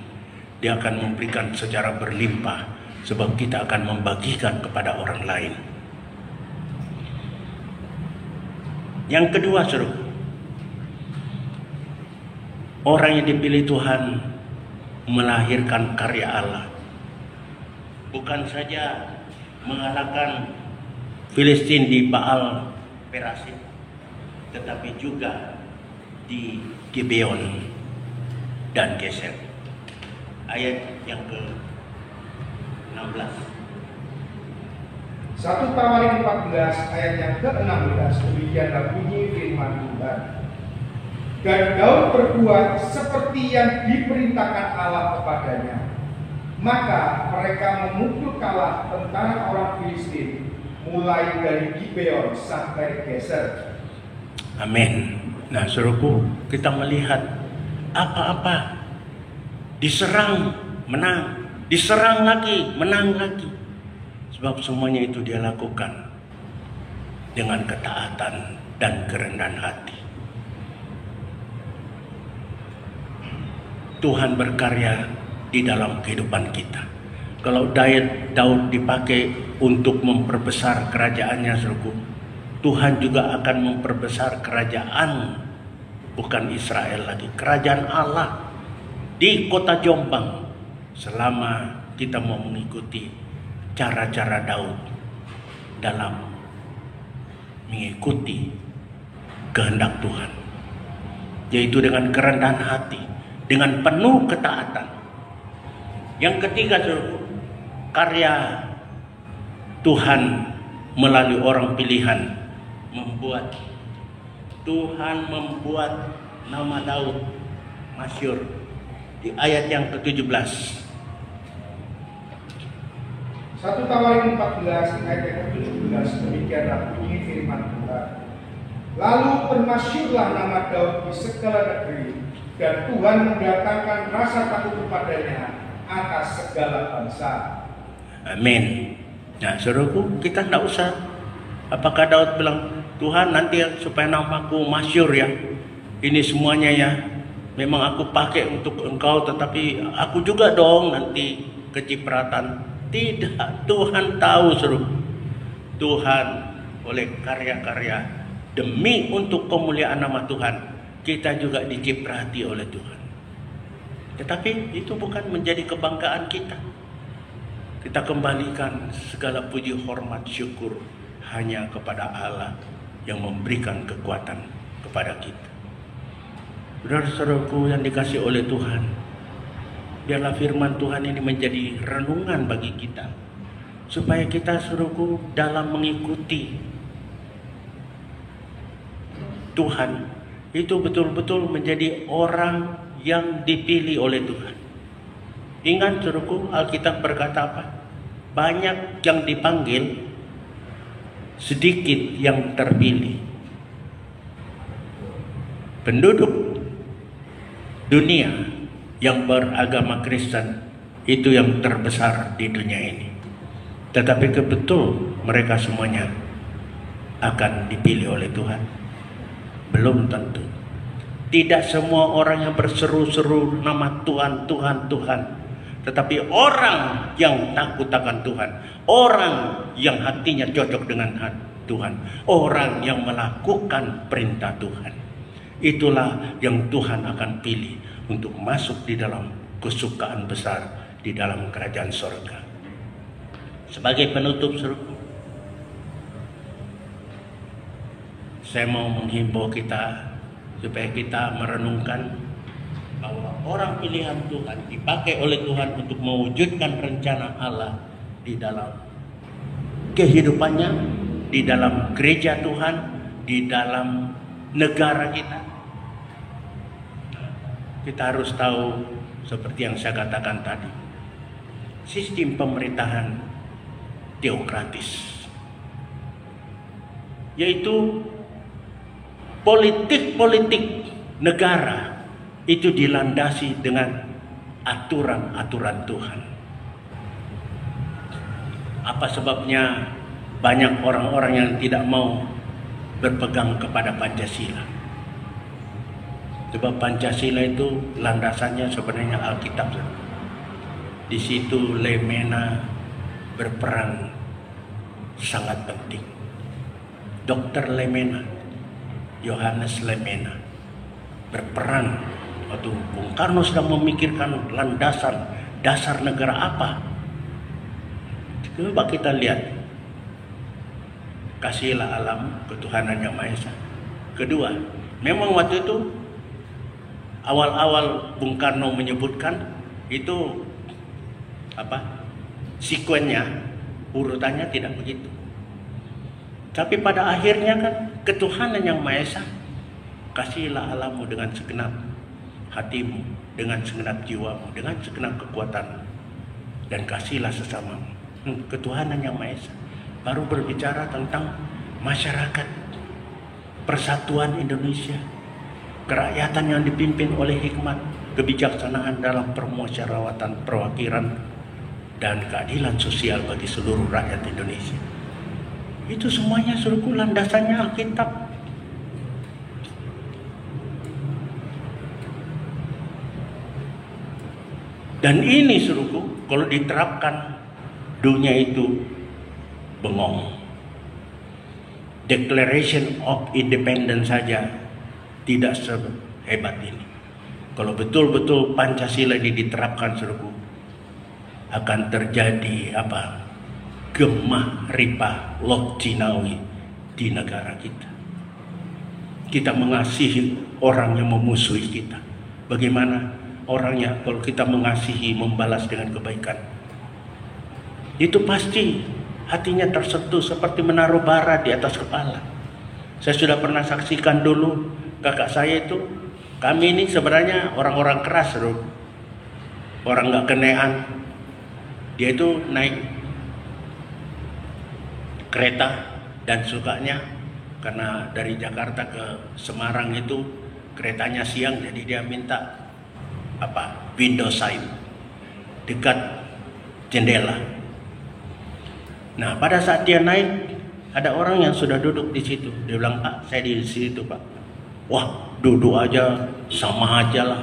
Dia akan memberikan secara berlimpah, sebab kita akan membagikan kepada orang lain. Yang kedua, saudara, orang yang dipilih Tuhan melahirkan karya Allah. Bukan saja mengalahkan Filistin di Baal Perasim, tetapi juga di Gibeon dan Geser. Ayat yang ke-16. 1 Tawarik 14 ayat yang ke-16, demikianlah bunyi firman Tuhan. Dan Daud berbuat seperti yang diperintahkan Allah kepadanya. Maka mereka memukul kalah tentara orang Filistin, mulai dari Gibeon sampai Geser. Amin. Nah, saudaraku, kita melihat apa-apa diserang, menang, diserang lagi, menang lagi. Sebab semuanya itu dia lakukan dengan ketaatan dan kerendahan hati. Tuhan berkarya di dalam kehidupan kita. Kalau Daud dipakai untuk memperbesar kerajaannya, saudaraku, Tuhan juga akan memperbesar kerajaan, bukan Israel lagi, kerajaan Allah di kota Jombang, selama kita mau mengikuti cara-cara Daud dalam mengikuti kehendak Tuhan, yaitu dengan kerendahan hati, dengan penuh ketaatan. Yang ketiga, karya Tuhan melalui orang pilihan membuat Tuhan membuat nama Daud masyhur di ayat yang ke-17. 1 Tawarik 14 ayat yang ke-17, demikianlah bunyi firman Tuhan. Lalu bermasyhurlah nama Daud di segala negeri, dan Tuhan mendatangkan rasa takut kepadanya atas segala bangsa. Amin. Nah, saudaraku, kita tidak usah. Apakah Daud bilang, Tuhan nanti supaya namaku masyhur ya, ini semuanya ya, memang aku pakai untuk Engkau, tetapi aku juga dong nanti kecipratan. Tidak, Tuhan tahu saudaraku. Tuhan oleh karya-karya demi untuk kemuliaan nama Tuhan, kita juga diciprati oleh Tuhan. Tetapi itu bukan menjadi kebanggaan kita. Kita kembalikan segala puji, hormat, syukur hanya kepada Allah yang memberikan kekuatan kepada kita. Saudara-saudaraku yang dikasih oleh Tuhan, biarlah firman Tuhan ini menjadi renungan bagi kita, supaya kita, saudaraku, dalam mengikuti Tuhan itu betul-betul menjadi orang yang dipilih oleh Tuhan. Ingat, saudaraku, Alkitab berkata apa? Banyak yang dipanggil, sedikit yang terpilih. Penduduk dunia yang beragama Kristen itu yang terbesar di dunia ini. Tetapi betul mereka semuanya akan dipilih oleh Tuhan? Belum tentu. Tidak semua orang yang berseru-seru nama Tuhan, Tuhan, Tuhan. Tetapi orang yang takut akan Tuhan, orang yang hatinya cocok dengan Tuhan, orang yang melakukan perintah Tuhan, itulah yang Tuhan akan pilih untuk masuk di dalam kesukaan besar di dalam kerajaan surga. Sebagai penutup, saudaraku, saya mau menghimbau kita supaya kita merenungkan bahwa orang pilihan Tuhan dipakai oleh Tuhan untuk mewujudkan rencana Allah di dalam kehidupannya, di dalam gereja Tuhan, di dalam negara kita. Kita harus tahu seperti yang saya katakan tadi, sistem pemerintahan teokratis, yaitu politik negara itu dilandasi dengan aturan-aturan Tuhan. Apa sebabnya banyak orang-orang yang tidak mau berpegang kepada Pancasila? Sebab Pancasila itu landasannya sebenarnya Alkitab. Di situ Lemena berperan sangat penting. Dr. Lemena, Yohanes Lemena, berperan waktu Bung Karno sedang memikirkan landasan dasar negara apa. Coba kita lihat, kasihlah alam ketuhanan yang Maha Esa. Kedua, memang waktu itu awal-awal Bung Karno menyebutkan itu sekuennya, urutannya tidak begitu. Tapi pada akhirnya kan ketuhanan yang Maha Esa, kasihlah alammu dengan segenap hatimu, dengan segenap jiwamu, dengan segenap kekuatan, dan kasihlah sesamamu. Ketuhanan yang Maha Esa baru berbicara tentang masyarakat, persatuan Indonesia, kerakyatan yang dipimpin oleh hikmat, kebijaksanaan dalam permusyawaratan, perwakilan, dan keadilan sosial bagi seluruh rakyat Indonesia. Itu semuanya, suruhku, landasannya Alkitab. Dan ini, suruhku, kalau diterapkan, dunia itu bengong. Declaration of Independence saja tidak sehebat ini. Kalau betul-betul Pancasila ini diterapkan, suruhku, akan terjadi gemah ripah Lok Cinawi di negara kita. Kita mengasihi orang yang memusuhi kita. Bagaimana orangnya kalau kita mengasihi, membalas dengan kebaikan? Itu pasti hatinya tersentuh seperti menaruh bara di atas kepala. Saya sudah pernah saksikan dulu kakak saya itu. Kami ini sebenarnya orang-orang keras, orang nggak kenean. Dia itu naik kereta dan sukanya karena dari Jakarta ke Semarang itu keretanya siang, jadi dia minta window side. dekat jendela. Nah, pada saat dia naik, ada orang yang sudah duduk di situ. Dia bilang, "Pak, saya di situ, Pak." "Wah, duduk aja, sama aja lah."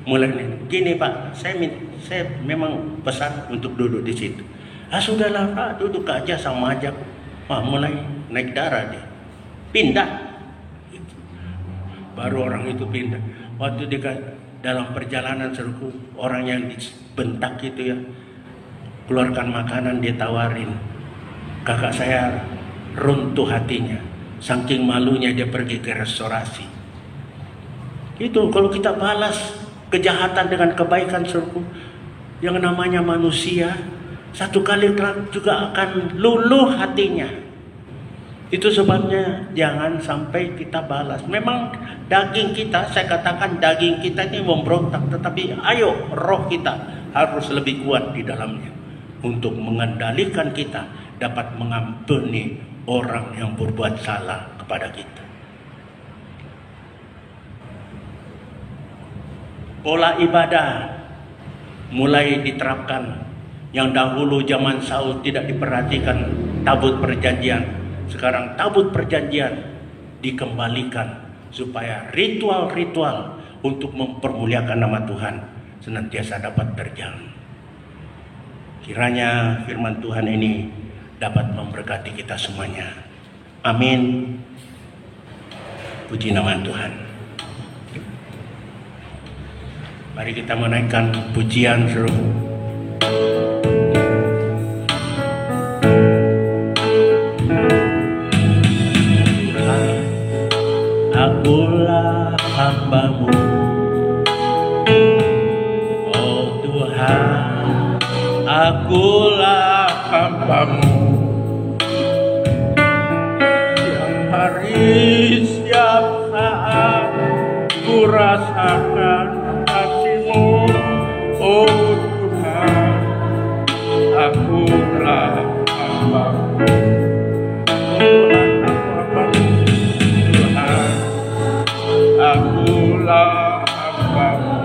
Mulai nih, "Gini Pak, saya memang pesan untuk duduk di situ." "Ah, sudahlah Pak, duduk aja, sama aja." Wah, mulai naik darah dia. Pindah. Baru orang itu pindah. Waktu dalam perjalanan seruku, orang yang dibentak itu ya, keluarkan makanan, dia tawarin. Kakak saya runtuh hatinya. Saking malunya dia pergi ke restorasi. Itu kalau kita balas kejahatan dengan kebaikan, seruku, yang namanya manusia, satu kali juga akan luluh hatinya. Itu sebabnya jangan sampai kita balas. Memang daging kita, saya katakan daging kita ini memberontak, tetapi ayo roh kita harus lebih kuat di dalamnya untuk mengendalikan kita dapat mengampuni orang yang berbuat salah kepada kita. Pola ibadah mulai diterapkan. Yang dahulu zaman Saul tidak diperhatikan tabut perjanjian, sekarang tabut perjanjian dikembalikan supaya ritual-ritual untuk mempermuliakan nama Tuhan senantiasa dapat berjalan. Kiranya firman Tuhan ini dapat memberkati kita semuanya. Amin. Puji nama Tuhan. Mari kita menaikkan pujian seluruh. Akulah hamba-Mu, oh Tuhan, akulah hamba-Mu. Setiap hari, setiap saat, ku rasakan kasih-Mu, oh Tuhan, akulah hamba-Mu. Akulah hamba-Mu.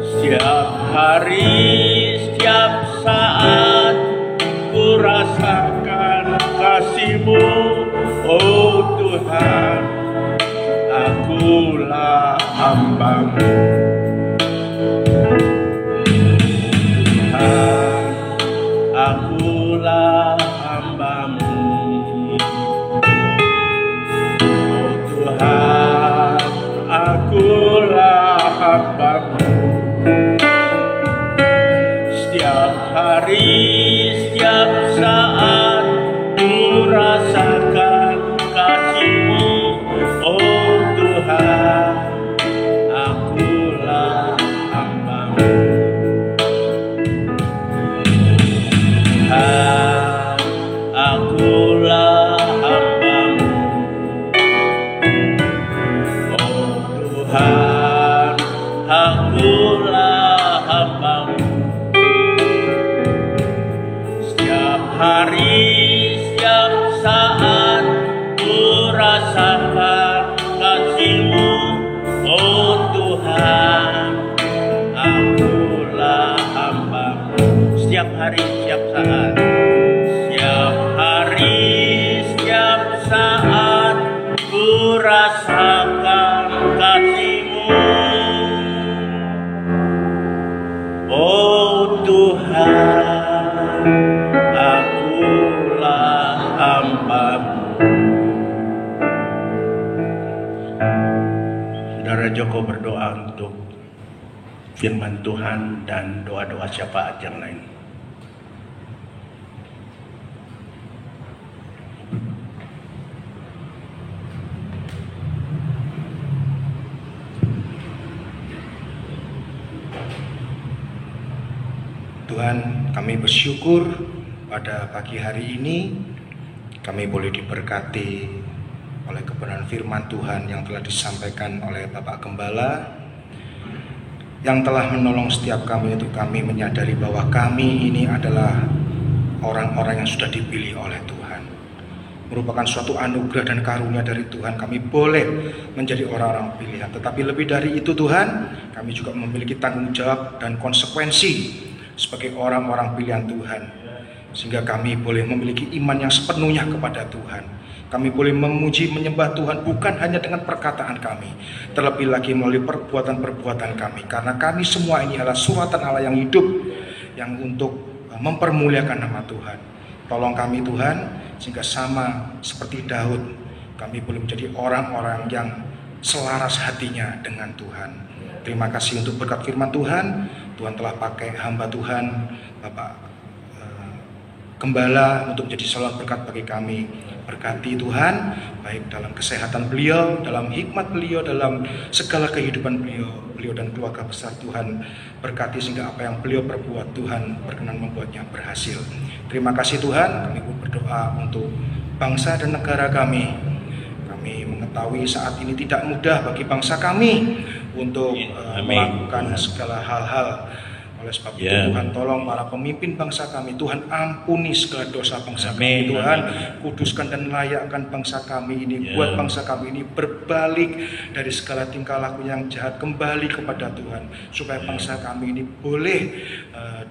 Setiap hari, setiap saat, ku rasakan kasih-Mu, oh Tuhan, akulah hamba-Mu. Akulah hamba-Mu, oh Tuhan, akulah hamba-Mu. Setiap hari, setiap saat, ku rasakan kasih-Mu, oh Tuhan, akulah hamba-Mu. Akulah hamba-Mu, oh Tuhan, akulah hamba-Mu. Setiap hari, setiap saat, ku rasakan kasih-Mu, oh Tuhan, akulah hamba-Mu. Setiap hari, setiap saat, setiap hari, setiap saat, ku rasakan kasih-Mu, oh Tuhan, akulah hamba-Mu. Saudara Joko berdoa untuk firman Tuhan dan doa-doa syafaat yang lain. Tuhan, kami bersyukur pada pagi hari ini kami boleh diberkati oleh kebenaran firman Tuhan yang telah disampaikan oleh Bapak Gembala, yang telah menolong setiap kami untuk kami menyadari bahwa kami ini adalah orang-orang yang sudah dipilih oleh Tuhan. Merupakan suatu anugerah dan karunia dari Tuhan, kami boleh menjadi orang-orang pilihan. Tetapi lebih dari itu Tuhan, kami juga memiliki tanggung jawab dan konsekuensi sebagai orang-orang pilihan Tuhan. Sehingga kami boleh memiliki iman yang sepenuhnya kepada Tuhan. Kami boleh memuji, menyembah Tuhan bukan hanya dengan perkataan kami, terlebih lagi melalui perbuatan-perbuatan kami. Karena kami semua ini adalah suratan Allah yang hidup, yang untuk mempermuliakan nama Tuhan. Tolong kami Tuhan, sehingga sama seperti Daud, kami boleh menjadi orang-orang yang selaras hatinya dengan Tuhan. Terima kasih untuk berkat firman Tuhan. Tuhan telah pakai hamba Tuhan, Bapak Gembala, untuk menjadi saluran berkat bagi kami. Berkati Tuhan, baik dalam kesehatan beliau, dalam hikmat beliau, dalam segala kehidupan beliau dan keluarga besar Tuhan. Berkati sehingga apa yang beliau perbuat Tuhan berkenan membuatnya berhasil. Terima kasih Tuhan, kami pun berdoa untuk bangsa dan negara kami. Kami mengetahui saat ini tidak mudah bagi bangsa kami untuk melakukan segala hal-hal. Oleh sebab itu Tuhan tolong para pemimpin bangsa kami, Tuhan ampuni segala dosa bangsa kami, Tuhan kuduskan dan layakkan bangsa kami ini, buat bangsa kami ini berbalik dari segala tingkah laku yang jahat kembali kepada Tuhan, supaya bangsa kami ini boleh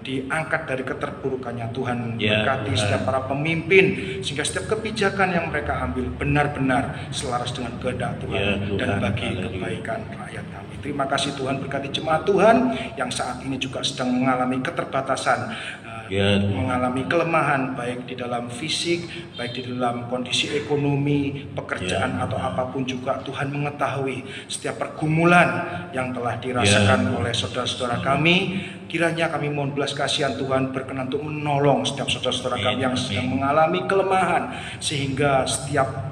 diangkat dari keterpurukannya. Tuhan berkati setiap para pemimpin, sehingga setiap kebijakan yang mereka ambil benar-benar selaras dengan kehendak Tuhan dan bagi kebaikan rakyat kami. Terima kasih Tuhan, berkati jemaat Tuhan yang saat ini juga sedang mengalami keterbatasan, mengalami kelemahan baik di dalam fisik, baik di dalam kondisi ekonomi, pekerjaan atau apapun juga. Tuhan mengetahui setiap pergumulan yang telah dirasakan oleh saudara-saudara kami. Kiranya kami mohon belas kasihan Tuhan berkenan untuk menolong setiap saudara-saudara kami yang sedang mengalami kelemahan, sehingga setiap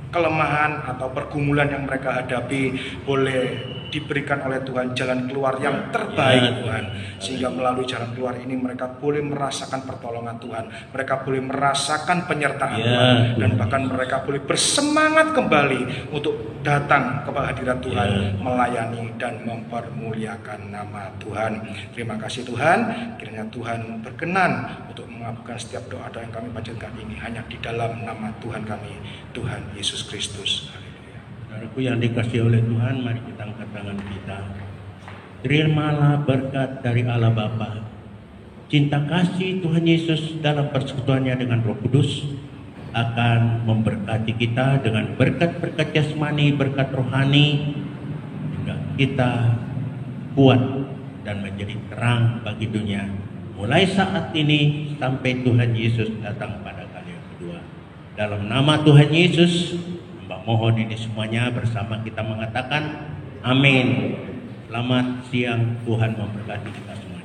kelemahan atau pergumulan yang mereka hadapi boleh diberikan oleh Tuhan jalan keluar yang terbaik Tuhan, sehingga melalui jalan keluar ini mereka boleh merasakan pertolongan Tuhan, mereka boleh merasakan penyertaan Tuhan, dan bahkan mereka boleh bersemangat kembali untuk datang kepada hadirat Tuhan, melayani dan mempermuliakan nama Tuhan. Terima kasih Tuhan, kiranya Tuhan berkenan untuk mengabulkan setiap doa-doa yang kami panjatkan ini hanya di dalam nama Tuhan kami, Tuhan Yesus Kristus. Saudaraku yang dikasihi oleh Tuhan, mari kita angkat tangan kita. Terimalah berkat dari Allah Bapa, cinta kasih Tuhan Yesus dalam persekutuannya dengan Roh Kudus akan memberkati kita dengan berkat-berkat jasmani, berkat rohani, sehingga kita kuat dan menjadi terang bagi dunia. Mulai saat ini sampai Tuhan Yesus datang pada kali yang kedua. Dalam nama Tuhan Yesus, mohon ini semuanya bersama kita mengatakan amin. Selamat siang, Tuhan memberkati kita semua.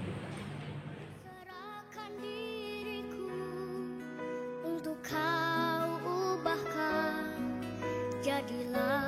Serahkan diriku untuk kau ubahkan, jadilah